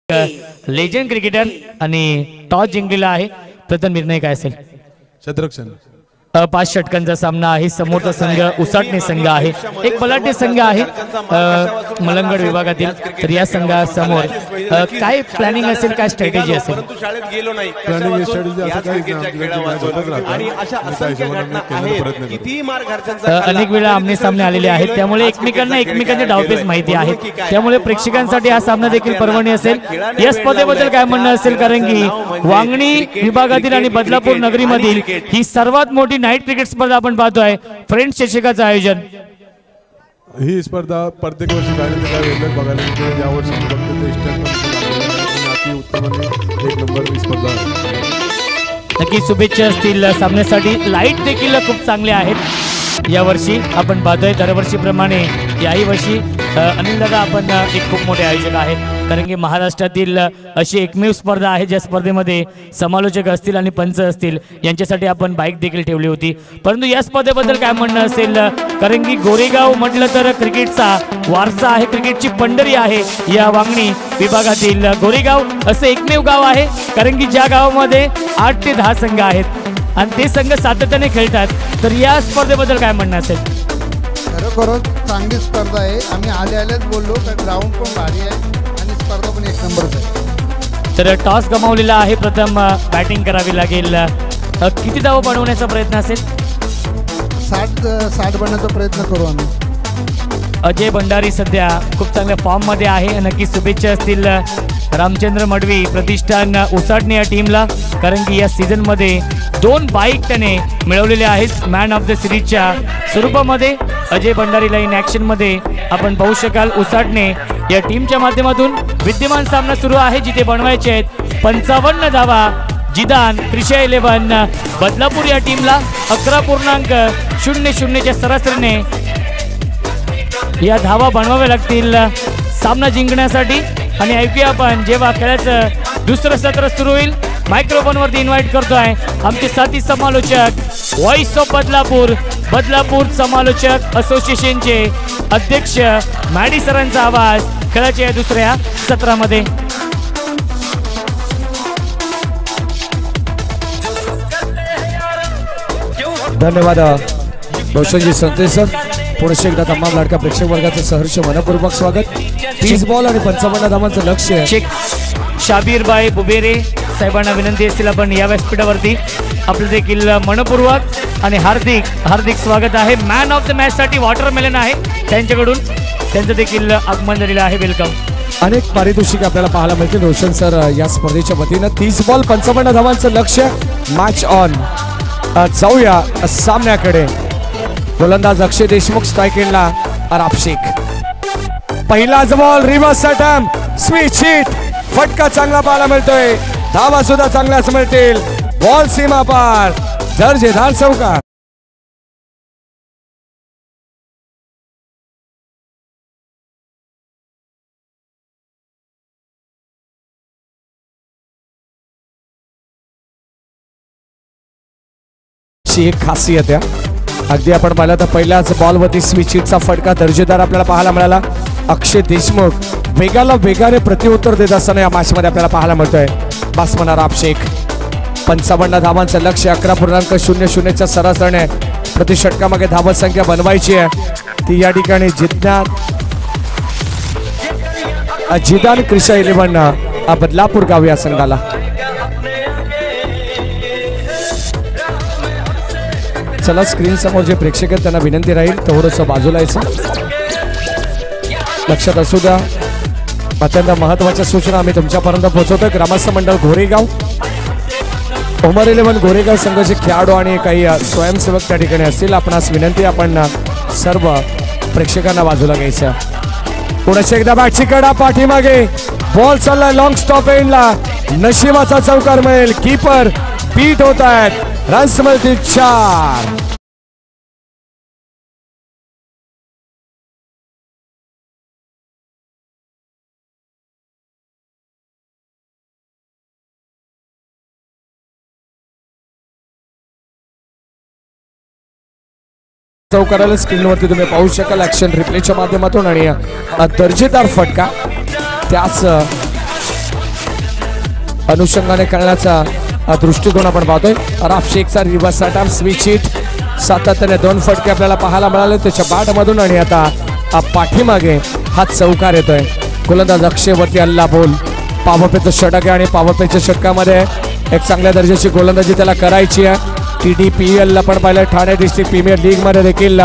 लेजंड क्रिकेटर आणि टॉस जिंकलेला आहे. प्रथम निर्णय काय असेल? शतरक्षण 5 षटकांचा सामना आहे. समोरचा संघ उसाटणे संघ आहे. एक बलाढ्य संघ आहे मलंगड विभागातील. तर या संघासमोर काय प्लॅनिंग असेल, काय स्ट्रॅटेजी असेल? प्लॅनिंग स्ट्रॅटेजी असं काही अनेक वेळा आमने सामने आलेले आहेत, त्यामुळे एकमेकांना एकमेकांचे डावपेच माहिती आहेत. त्यामुळे प्रेक्षकांसाठी हा सामना देखील पर्वणी असेल. या स्पर्धेबद्दल काय म्हणणं असेल? कारण की वांगणी विभागातील आणि बदलापूर नगरीमधील ही सर्वात मोठी नाईट क्रिकेट स्पर्धा आपण पाहतोय. फ्रेंड्स चषकाचं आयोजन. ही स्पर्धा प्रत्येक वर्षी बघायला मिळते. यावर्षी उत्तम एक नंबर ही स्पर्धा आहे. नक्की शुभेच्छा असतील सामन्यासाठी. लाईट देखील खूप चांगले आहेत यावर्षी आपण पाहतोय. दरवर्षीप्रमाणे याही वर्षी अनिल दादा आपण एक खूप मोठे आयोजक आहेत. कारण की महाराष्ट्रातील अशी एकमेव स्पर्धा आहे ज्या स्पर्धेमध्ये समालोचक असतील आणि पंच असतील यांच्यासाठी आपण बाईक देखील ठेवली होती. परंतु या स्पर्धेबद्दल काय म्हणणं असेल? कारण की गोरेगाव म्हटलं तर क्रिकेटचा वारसा आहे, क्रिकेटची पंढरी आहे. या वांगणी विभागातील गोरेगाव असं एकमेव गाव आहे कारण की ज्या गावामध्ये 8 ते 10 संघ आहेत आणि ते संघ सातत्याने खेळतात. तर या स्पर्धेबद्दल काय म्हणणं असेल? खरोखरच चांगली स्पर्धा आहे. आम्ही आल्याच बोललो तर ग्राउंड पण भारी आहे आणि स्पर्धा पण एक नंबरच आहे. तर टॉस गमावलेला आहे. प्रथम बॅटिंग करावी लागेल. किती धावा बनवण्याचा प्रयत्न असेल? 60 बनण्याचा प्रयत्न करू आम्ही. अजय भंडारी सध्या खूप चांगल्या फॉर्ममध्ये आहे. नक्की शुभेच्छा असतील रामचंद्र मडवी प्रतिष्ठान उसाटणे या टीमला. कारण की या सीझनमध्ये 2 बाईक त्याने मिळवलेल्या आहेत मॅन ऑफ द सिरीजच्या स्वरूपामध्ये. अजय भंडारीला इन ॲक्शनमध्ये आपण पाहू शकाल. उसाटणे या टीमच्या माध्यमातून विद्यमान सामना सुरू आहे जिथे बनवायचे आहेत 55 धावा. जिदान क्रिशा 11 बदलापूर या टीमला 11.00च्या सरासरीने या धावा बनवाव्या लागतील सामना जिंकण्यासाठी. आणि ऐकूया आपण जेव्हा खेळाचं दुसरं सत्र सुरू होईल मायक्रोफोनवरती इन्व्हाइट करतोय आमचे साथी समालोचक व्हॉइस ऑफ बदलापूर समालोचक असोसिएशनचे अध्यक्ष मॅडी सरांचा आवाज खेळाच्या या दुसऱ्या सत्रामध्ये. धन्यवाद रोशनजी संतेश सर. पुढे एकदा तमाम लाडक्या प्रेक्षक वर्गाचं सहर्ष मनपूर्वक स्वागत. 30 बॉल आणि 55 धावांचं लक्ष्य. शाबीरबाई बुबेरे साहेबांना विनंती असतील आपण या व्यासपीठावरती आपलं देखील मनपूर्वक आणि हार्दिक स्वागत आहे. मॅन ऑफ द मॅच साठी वॉटरमेलन आहे त्यांच्याकडून, त्यांचं देखील आगमन झालेलं आहे. वेलकम. अनेक पारितोषिक आपल्याला पाहायला मिळतील रोशन सर या स्पर्धेच्या वतीनं. 30 बॉल 55 धावांचं लक्ष्य. Match on. जाऊया सामन्याकडे. गोलंदाज अक्षय देशमुख, स्ट्राईक एंडला अराब शेख. पहिलाच बॉल रिव्हर्स अटॅम्प्ट, स्विच हिट. फटका चांगला पाहायला मिळतोय. धावा सुद्धा चांगल्याच मिळतील. बॉल सीमा पार, दर्जेदार चौकार. एक खासियत आहे. अगदी आपण पाहिलं तर पहिल्याच बॉलवरती स्विच हिटचा फटका दर्जेदार आपल्याला पाहायला मिळाला. अक्षय देशमुख वेगाने प्रत्युत्तर देत असताना या मॅचमध्ये आपल्याला पाहायला मिळतोय. बासमन अराब शेख. 55 धावांचं लक्ष्य. 11.00च्या सरासरीने प्रति षटकामागे धावत संख्या बनवायची आहे. ती या ठिकाणी जिदान क्रिशा 11 बदलापूर गाव या संघाला. चला स्क्रीन समोर जे प्रेक्षक आहेत त्यांना विनंती राहील थोडंसं बाजूला यायचं. लक्षात असू द्या अत्यंत महत्त्वाच्या सूचना आम्ही तुमच्यापर्यंत पोहोचवतोय. ग्रामस्थ मंडळ गोरेगाव, उमर 11 गोरेगाव संघाचे खेळाडू आणि काही स्वयंसेवक त्या ठिकाणी असतील. आपणास विनंती आपण सर्व प्रेक्षकांना बाजूला घ्यायचं. पुढे एकदा बॅटची कडा पाठीमागे. बॉल चाललाय लॉंग स्टॉप एंडला. नशिबाचा चौकार मिळेल. कीपर बीट होत आहेत. रन्स मिळतील 4. चौकाराला स्क्रीनवरती तुम्ही पाहू शकाल ऍक्शन रिप्लेच्या माध्यमातून. आणि दर्जेदार फटका त्याच अनुषंगाने खेळण्याचा दृष्टिकोन आपण पाहतोय. अराफ शेखचा रिव्हर्स अटॅम्प स्विच हिट सातत्याने 2 फटके आपल्याला पाहायला मिळाले त्याच्या बॅटमधून आणि आता पाठीमागे हा चौकार येतोय. गोलंदाज अक्षयवरती हल्ला बोल. पॉवरप्लेचं षटक आहे आणि पॉवरप्लेच्या षटकामध्ये एक चांगल्या दर्जाची गोलंदाजी त्याला करायची आहे. TDPL ला पण पाहिलं, ठाणे डिस्ट्रिक्ट प्रीमियर लीग मध्ये देखील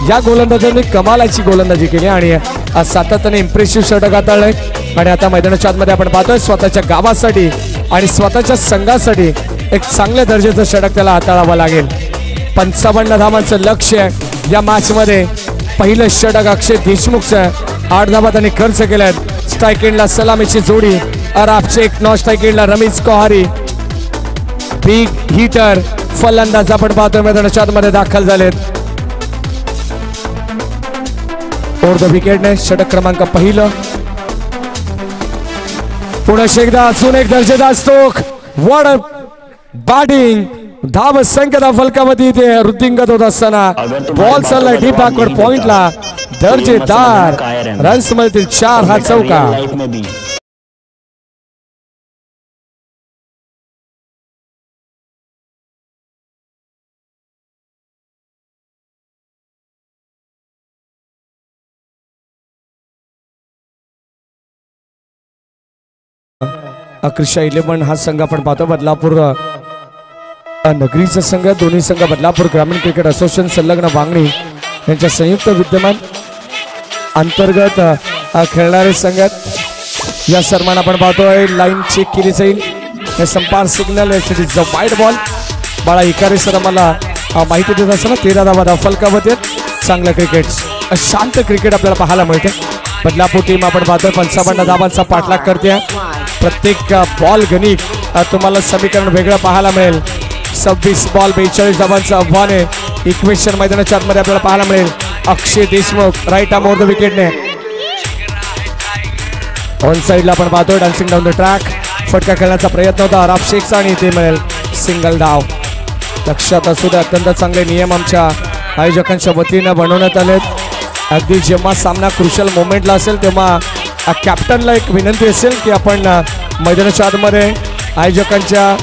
या गोलंदाजांनी कमालाची गोलंदाजी केली आणि सातत्याने इम्प्रेसिव्ह षटक हाताळलंय. आणि आता मैदानाच्या आतमध्ये आपण पाहतोय स्वतःच्या गावासाठी आणि स्वतःच्या संघासाठी एक चांगल्या दर्जाचं षटक त्याला हाताळावं लागेल. 55 धावांचं लक्ष आहे या मॅच मध्ये. पहिलं षटक अक्षय देशमुखचं 8 धावा त्यांनी खर्च केल्यात. स्ट्राईक एंडला सलामीची जोडी अराफ शेख, नॉन स्ट्राईक एंडला रमेश कोहारी. बिग हिटर फलंदाज आपण पाहतोय मैदानाच्या आतमध्ये दाखल झालेत. ओव्हर द विकेटने षटक क्रमांक पहिलं. पुन्हा एकदा अजून एक दर्जेदार स्ट्रोक. What batting. धाव संख्या फलकामध्ये इथे वृद्धिंगत होत असताना बॉल चाललाय डीप बॅकवर्ड पॉइंटला. दर्जेदार रन्स मिळतील 4 हा चौकार. अकृषा 11 हा संघ आपण पाहतो. बदलापूर नगरीचा संघ. दोन्ही संघ बदलापूर ग्रामीण क्रिकेट असोसिएशन संलग्न वांगणी यांच्या संयुक्त विद्यमान अंतर्गत खेळणारे संघ. या सन्मान आपण पाहतोय. लाईन चेक केली जाईल. हे संपार सिग्नल वाईट बॉल. बाळा इकारे सर मला माहिती देत असताना 13 धावा फलकावत. चांगलं क्रिकेट, शांत क्रिकेट आपल्याला पाहायला मिळते. बदलापूर टीम आपण पाहतोय 55 धावांचा पाठलाग करते. प्रत्येक बॉल गणित तुम्हाला समीकरण वेगळं पाहायला मिळेल. 26 बॉल 42 धावांचं आव्हान आहे. इक्वेशन मैदानाच्या आतमध्ये आपल्याला पाहायला मिळेल. Akshay Deshmukh right arm over the विकेटने. ऑन साइडला आपण पाहतोय डान्सिंग डाऊन द ट्रॅक. फटका खेळण्याचा प्रयत्न होता अराफ शेखचा आणि ते मिळेल सिंगल धाव. लक्षात असू दे, अत्यंत चांगले नियम आमच्या आयोजकांच्या वतीनं बनवण्यात आलेत. अगदी जेव्हा सामना क्रुशल मोमेंटला असेल तेव्हा कॅप्टनला एक विनंती असेल की आपण मैदानाच्या आतमध्ये आयोजकांच्या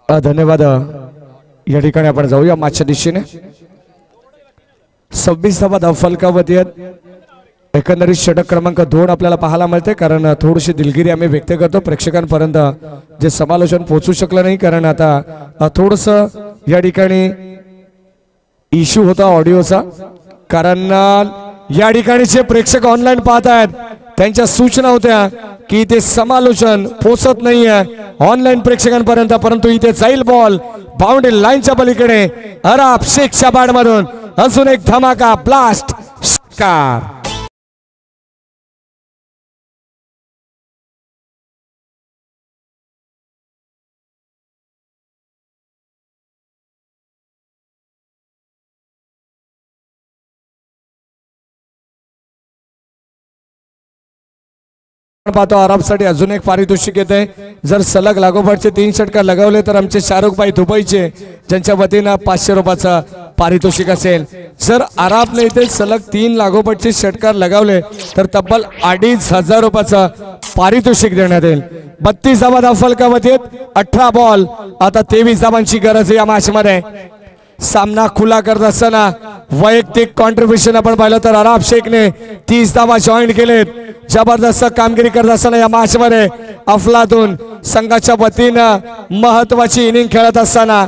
धन्यवाद. या ठिकाणी आपण जाऊया मागच्या दिशेने. 26वा धाव फलकावती आहेत. एकंदरीत षटक क्रमांक 2 आपल्याला पाहायला मिळते, कारण थोडीशी दिलगिरी आम्ही व्यक्त करतो प्रेक्षकांपर्यंत जे समालोचन पोहोचू शकलं नाही, कारण आता थोडस या ठिकाणी इश्यू होता ऑडिओचा. कारण या ठिकाणी जे प्रेक्षक ऑनलाईन पाहत आहेत त्यांच्या सूचना होत्या की ते समालोचन पोहोचत नाहीये ऑनलाईन प्रेक्षकांपर्यंत, परंतु इथे जाईल बॉल बाउंड्री लाईनच्या पलीकडे. अराब शेखच्या बॅट मधून अजून एक धमाका ब्लास्ट षटकार. पाहतो अरबसाठी अजून एक पारितोषिक येते. जर सलग लागोपाठचे 3 षटकार लगावले तर आमचे शाहरुख भाई दुबईचे ज्यांच्या वतीनं 500 रुपयाचा पारितोषिक असेल. जर अरबने इथे सलग 3 लागोपाठचे षटकार लगावले तर तब्बल 2500 रुपयाचा पारितोषिक देण्यात येईल. 32वा धाव फलकावती आहेत. 18 बॉल आता 23 धावांची गरज आहे या मॅच मध्ये. सामना खुला करत असताना वैयक्तिक कॉन्ट्रीब्युशन आपण पाहिलं तर अराब शेखने 30 धावा जॉईन केलेत. जबरदस्त कामगिरी करत असताना या मॅच मध्ये अफलातून संघाच्या वतीनं महत्वाची इनिंग खेळत असताना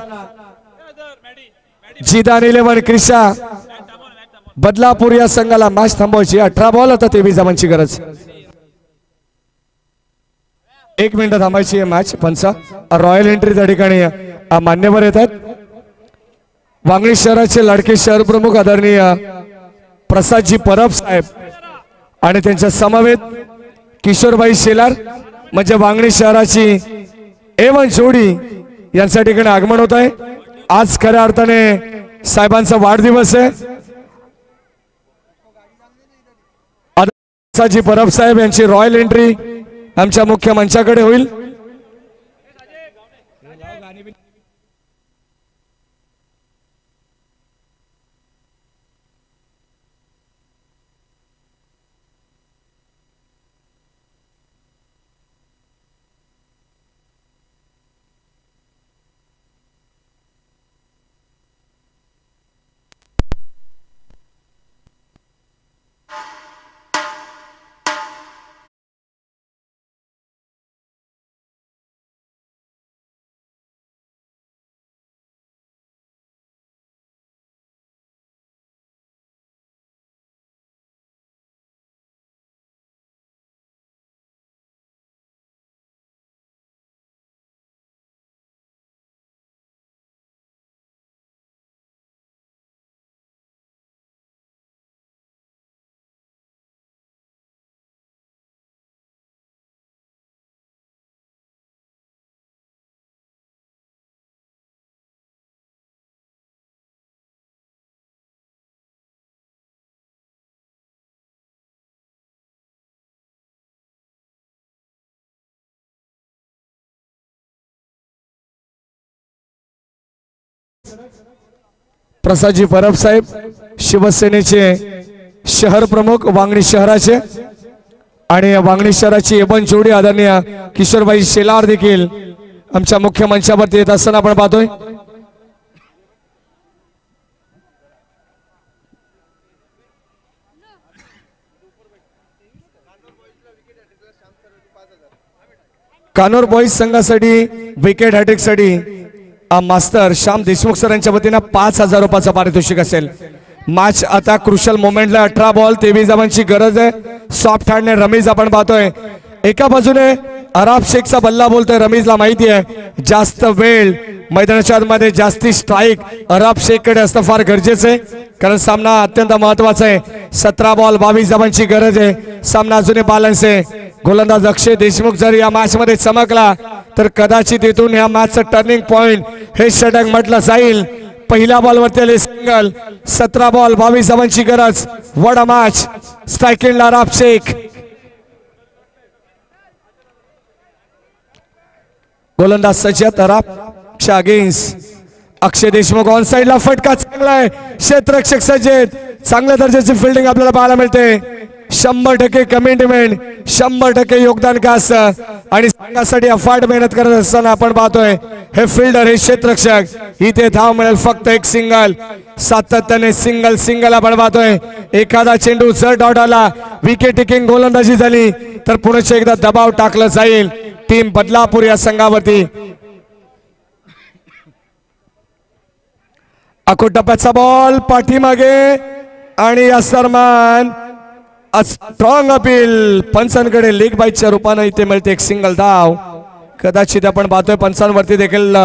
जिदान 11 क्रिशा बदलापूर या संघाला मॅच थांबवायची. 18 बॉल आता 23 धावांची गरज. 1 मिनिट थांबायची मॅच. पंच रॉयल एंट्री त्या ठिकाणी मान्यवर येतात. वांगणी शहराचे लाडके शहर प्रमुख आदरणीय प्रसादजी परब साहेब आणि त्यांच्या समवेत किशोरबाई शेलार म्हणजे वांगणी शहराची A1 जोडी यांच्या ठिकाणी आगमन होत आहे. आज खऱ्या अर्थाने साहेबांचा वाढदिवस आहे. प्रसादजी परब साहेब यांची रॉयल एंट्री आमच्या मुख्य मंचाकडे होईल. प्रसादजी परब साहेब शिवसेनेचे शहर प्रमुख वांगणी शहराचे आणि वांगणी शहराची A1 जोडी आदरणीय किशोरबाई शेलार देखील आमच्या मुख्य मंचावरती येत असताना आपण पाहतोय. कानोर बॉईज संघासाठी विकेट हॅट्रिक साठी मास्टर श्याम देशमुख सर यांच्या वतीनं 5000 रुपयाचा पारितोषिक असेल. मॅच आता क्रुशल मोमेंटला 18 बॉल 23 धावांची गरज आहे. सॉफ्ट हँडने रमीज आपण पाहतोय. एका बाजूने अराब शेखचा बल्ला बोलतोय. रमीजला माहिती आहे जास्त वेळ मैदानाच्या आतमध्ये जास्ती स्ट्राईक अराब शेखकडे असणं फार गरजेचं आहे, कारण सामना अत्यंत महत्वाचा आहे. 17 बॉल 22 धावांची गरज आहे. सामना अजूनही बॅलन्स आहे. गोलंदाज अक्षय देशमुख जर या मॅच मध्ये चमकला तर कदाचित इथून या मॅचचं टर्निंग पॉइंट हे षटक म्हटलं जाईल. पहिल्या बॉलवरती आले सिंगल. 17 बॉल 22 धावांची गरज. वडा मॅच. स्ट्रायकिंग अराब शेख. गोलंदाज Sajjad अराबच्या against Akshay Deshmukh on साइडला फटका चांगला आहे. क्षेत्ररक्षक सज्जत चांगल्या दर्जाची फिल्डिंग आपल्याला पाहायला मिळते. 100% कमिटमेंट, 100% योगदान का असतं आणि संघासाठी अफाट मेहनत करत असताना आपण पाहतोय हे फिल्डर, हे क्षेत्ररक्षक, इथे धाव मिळेल फक्त एक सिंगल, सातत्याने सिंगल आपण पाहतोय. एखादा चेंडू जर डॉट आला, विकेट टेकिंग गोलंदाजी झाली तर पुन्हा एकदा दबाव टाकला जाईल टीम बदलापूर या संघावरती. अको टप्प्याचा बॉल पाठीमागे आणि या दरम्यान स्ट्रॉंग अपील पंचांकडे लेग बाईटच्या रूपाने इथे मिळते एक सिंगल धाव. कदाचित आपण पाहतोय पंचांवरती देखील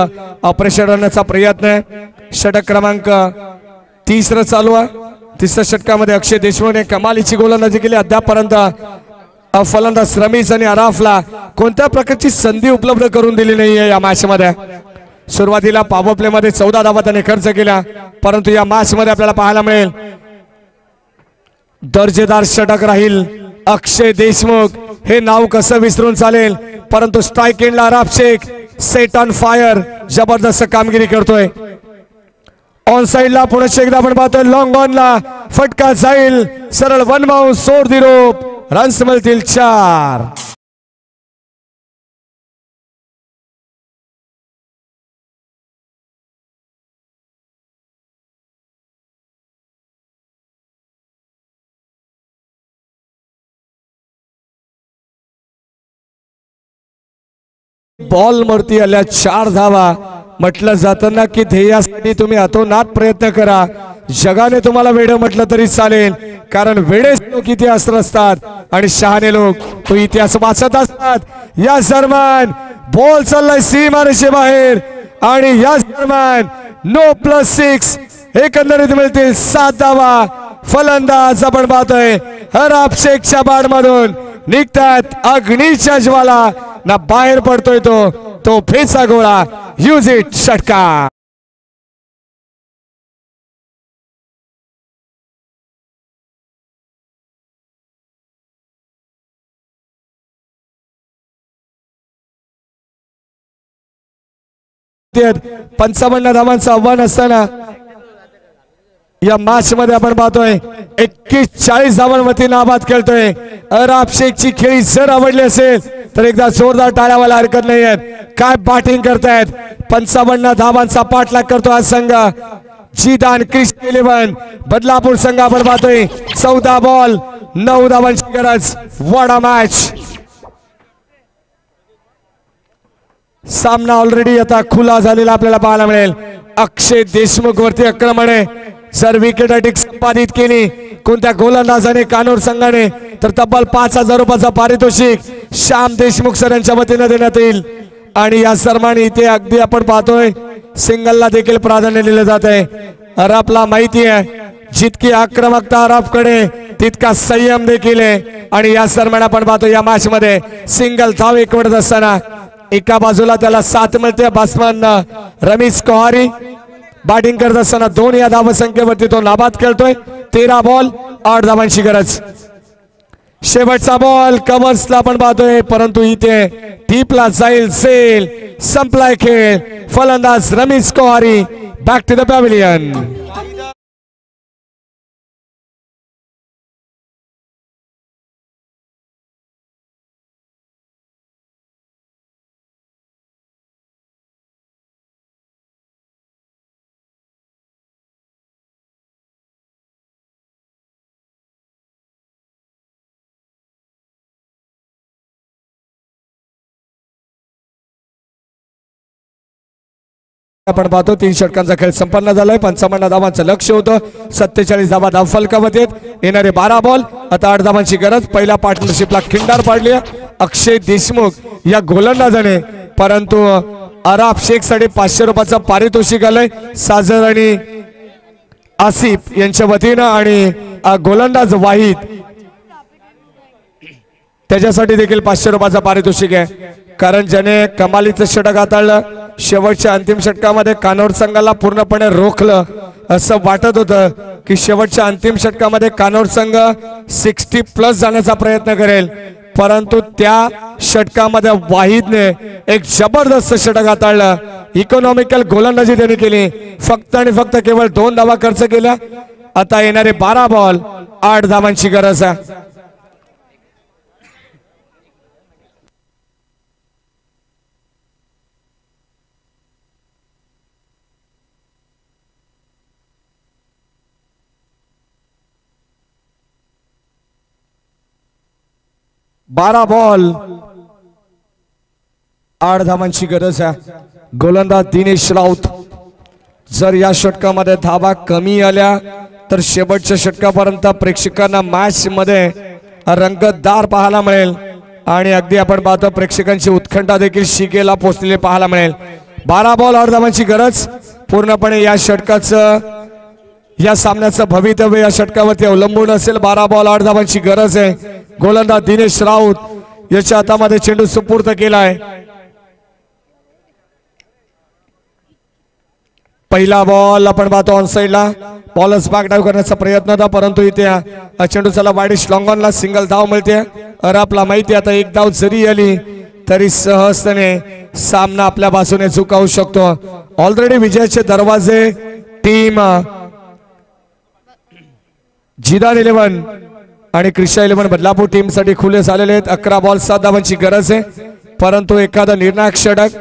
ऑपरेशन करण्याचा प्रयत्न आहे. षटक क्रमांक 30 चालू आहे. तिसऱ्या षटकामध्ये अक्षय देशमुखने कमालीची गोलंदाजी केली. अद्यापर्यंत फलंदाज रमेश आणि अराफला कोणत्या प्रकारची संधी उपलब्ध करून दिली नाहीये या मॅच मध्ये. सुरुवातीला पॉवर प्ले मध्ये 14 धावा त्याने खर्च केला, परंतु या मॅच मध्ये आपल्याला पाहायला मिळेल दर्जेदार षटक राहील. अक्षय देशमुख हे नाव कसं विसरून चालेल, परंतु स्ट्राइक एंडला अराफ शेख सेट ऑन फायर जबरदस्त कामगिरी करतोय. ऑन साइडला पुन्हा एकदा आपण पाहतोय लॉंग ऑनला फटका जाईल, सरळ वन बाउंस सोड दी रोप, रन्स मिळतील 4. बॉल वरती आल्या 4 धावा. म्हटलं जातं ना की ध्येयासाठी तुम्ही अतोनात प्रयत्न करा. जगाने तुम्हाला वेडे म्हटलं तरी चालेल, कारण वेडे लोक इतिहास रचतात आणि शहाणे लोक तो इतिहास वाचत असतात. या दरम्यान बॉल चाललाय सीमारेषे बाहेर आणि या दरम्यान नो +6 एकंदरीत मिळतील 7 धावा. फलंदाज आपण पाहतोय अराफ शेखच्या बॅट मधून निघतात अग्नीच्या ज्वाला, ना बाहेर पडतोय तो फेचा गोळा. यूज इट षटका. पंचावन्न धावांचं आव्हान असताना या मॅच मध्ये आपण पाहतोय 41-40 धावांवरती नाबाद खेळतोय. अराफ शेखची खेळी जर आवडली असेल तर एकदा जोरदार टाळ्या व्हायला हरकत नाहीये. काय बॅटिंग करतायत. 55 धावांचा पाठलाग करतो हा संघ. जिदान क्रिस्टल 11 बदलापूर संघ आपण पाहतोय 14 बॉल 9 धावांची गरज. What a match. सामना ऑलरेडी आता खुला झालेला आपल्याला पाहायला मिळेल. अक्षय देशमुख वरती आक्रमण आहे. जर विकेट अधिक संपादित केली कोणत्या गोलंदाजाने कानूर संघाने तर तब्बल 5000 रुपयाचा पारितोषिक श्याम देशमुख सर यांच्या वतीने देण्यात येईल. आणि या सर्वांनी इथे अगदी आपण पाहतोय सिंगलला देखील प्राधान्य दिले जात आहे. अराफला माहिती आहे जितकी आक्रमकता अराफकडे तितका संयम देखील आहे. आणि या सर्वांना आपण पाहतो या मॅच मध्ये सिंगल धाव एकवटत असताना एका बाजूला त्याला 7 मिळते. बॅट्समन रमेश कोहारी बॅटिंग करत असताना 2 या धावसंख्येवरती तो नाबाद खेळतोय. 13 बॉल 8 धावांची गरज. शेवटचा बॉल कव्हर्सला आपण पाहतोय, परंतु इथे डीपला जाईल सेल. संपलाय खेळ. फलंदाज Ramesh Kohari back to the pavilion. आपण पाहतो 3 षटकांचा खेळ संपन्न झालाय. 55 धावांचं लक्ष होतं. 47 धावा धाव फलकावत आहेत. येणारे 12 बॉल आता 8 धावांची गरज. पहिल्या पार्टनरशिपला खिंडार पाडली अक्षय देशमुख या गोलंदाजाने, परंतु अराफ शेख साठी 500 रुपयाचं पारितोषिक आलंय साजर आणि आसिफ यांच्या वतीनं आणि गोलंदाज वाहिद त्याच्यासाठी देखील 500 रुपयाचं पारितोषिक आहे. कारण ज्याने कमालीचं षटक हाताळलं शेवटच्या अंतिम षटकामध्ये कानोर संघाला पूर्णपणे रोखलं असं वाटत होतं की शेवटच्या अंतिम षटकामध्ये कानोर संघ 60+ जाण्याचा प्रयत्न करेल, परंतु त्या षटकामध्ये वाहिदने एक जबरदस्त षटक हाताळलं. इकॉनॉमिकल गोलंदाजी त्यांनी केली. फक्त आणि फक्त केवळ 2 धावा खर्च केल्या. आता येणारे 12 बॉल 8 धावांची गरज आहे. 12 बॉल 8 धावांची गरज आहे. गोलंदाज दिनेश राऊत. जर या षटकामध्ये धावा कमी आल्या तर शेवटच्या षटकापर्यंत प्रेक्षकांना मॅच मध्ये रंगतदार पाहायला मिळेल आणि अगदी आपण पाहतो प्रेक्षकांची उत्कंठा देखील शिगेला पोहोचलेली पाहायला मिळेल. 12 बॉल 8 धावांची गरज. पूर्णपणे या षटकाचं या सामन्याचं भवितव्य या षटकावरती अवलंबून असेल. 12 बॉल 8 धावांची गरज आहे. गोलंदाज दिनेश राऊत याच्या हातामध्ये चेंडू सुपूर्द केलाय. पहिला बॉल आपण पाहतो ऑन साइडला. बॉलच बॅक डाईव्ह करण्याचा प्रयत्न होता परंतु इथे चेंडू चला वाईडिश लॉंगॉनला सिंगल धाव मिळते. आपला माहिती आता एक धाव जरी आली तरी सहजतेने सामना आपल्या बाजूने झुकावू शकतो. ऑलरेडी विजयाचे दरवाजे टीम जिदान 11 आणि क्रिशा 11 बदलापूर टीम साठी खुले झालेले आहेत. 11 बॉल 7 धावांची गरज आहे परंतु एखादा निर्णायक षटक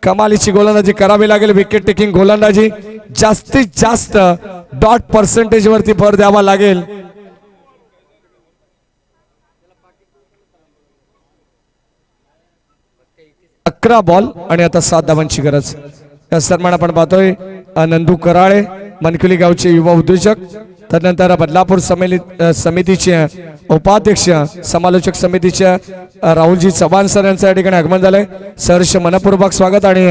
कमालीची गोलंदाजी करावी लागेल. विकेट टेकिंग गोलंदाजी जास्तीत जास्त डॉट पर्सेंटेज वरती भर द्यावा लागेल. अकरा बॉल आणि आता 7 धावांची गरज. या सन्मान आपण पाहतोय नंदू कराळे मनकुली गावचे युवा उद्योजक. त्यानंतर बदलापूर समितीचे उपाध्यक्ष समालोचक समितीचे राहुलजी चव्हाण सर यांचं या ठिकाणी आगमन झालंय. सहर्ष मनपूर्वक स्वागत आणि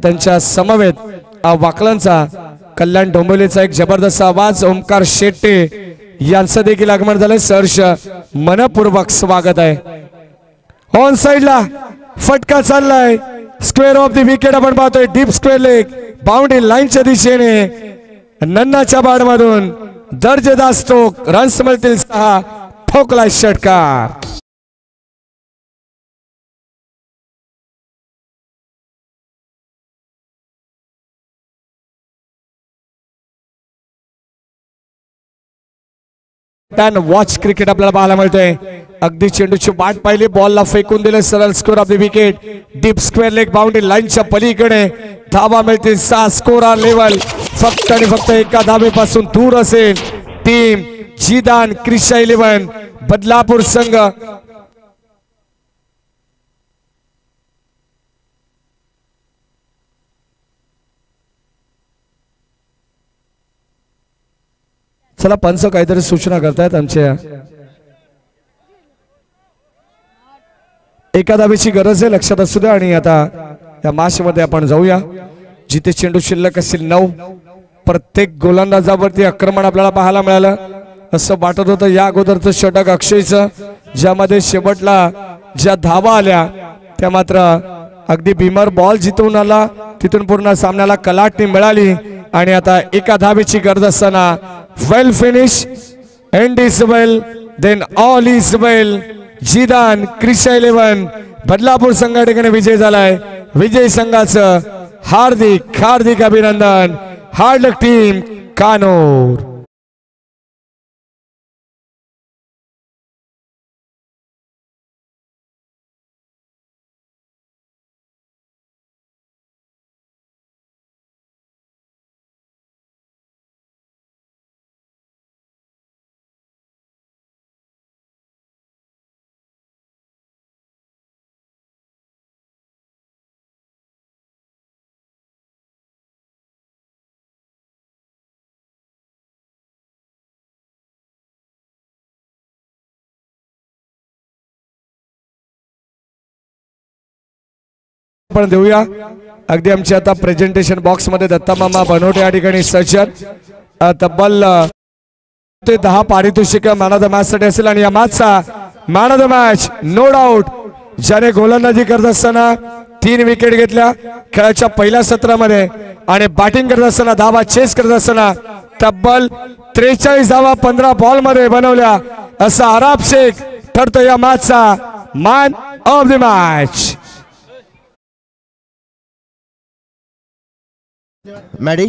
त्यांच्या समवेत वाकलांचा कल्याण डोंबिवलीचा एक जबरदस्त आवाज ओमकार शेट्टे यांचं देखील आगमन झालंय. सहर्ष मनपूर्वक स्वागत आहे. ऑन साइडला फटका चाललाय. स्क्वेअर ऑफ द विकेट आपण पाहतोय. डीप स्क्वेअर लेग बाउंड्री लाईनच्या दिशेने नन्नाच्या बाड मधून दर्जेदार स्ट्रोक. रन्स मिळतील 6. ठोकलाय षटकार. वॉच क्रिकेट आपल्याला पाहायला मिळतोय. अगदी चेंडूची वाट पाहिली. बॉलला फेकून दिले. सरळ score of the wicket. Deep square leg boundary लाईनच्या पलीकडे धावा मिळतील 6. स्कोर लेवल फक्त आणि फक्त एका धावेपासून दूर असेल टीम जिदान क्रिशा 11 बदलापूर संघ. चला पंच काहीतरी सूचना करतायत आमच्या. एका धावेची गरज आहे लक्षात असू द्या. आणि आता या मॅच मध्ये आपण जाऊया जिथे चेंडू शिल्लक असतील 9. प्रत्येक गोलंदाजावरती आक्रमण आपल्याला पाहायला मिळालं असं वाटत होतं. या अगोदरचं षटक अक्षयचं ज्यामध्ये शेवटला ज्या धावा आल्या त्या मात्र अगदी भीमर बॉल जितून आला. तिथून पूर्ण सामन्याला कलाटणी मिळाली आणि आता एका धावेची गरज असताना well finish. End is well then all is well. Zidan Krisha 11 Badlapur संघा ठिकाणी विजय झालाय. विजय संघाचं हार्दिक हार्दिक अभिनंदन. Hard luck team Kanor. आपण देऊया अगदी आमच्या आता प्रेझेंटेशन बॉक्स मध्ये दत्ता मामा बनवटे या ठिकाणी सज्जन. तब्बल ते 10 पारितोषिक मॅन ऑफ द मॅच साठी असेल. आणि या मॅचचा man of the match no doubt ज्याने गोलंदाजी करत असताना 3 विकेट घेतल्या खेळाच्या पहिल्या सत्रामध्ये आणि बॅटिंग करत असताना धावा चेस करत असताना तब्बल 43 धावा 15 बॉल मध्ये बनवल्या असा आराब शेख ठरतो या मॅचचा man of the match. Maddy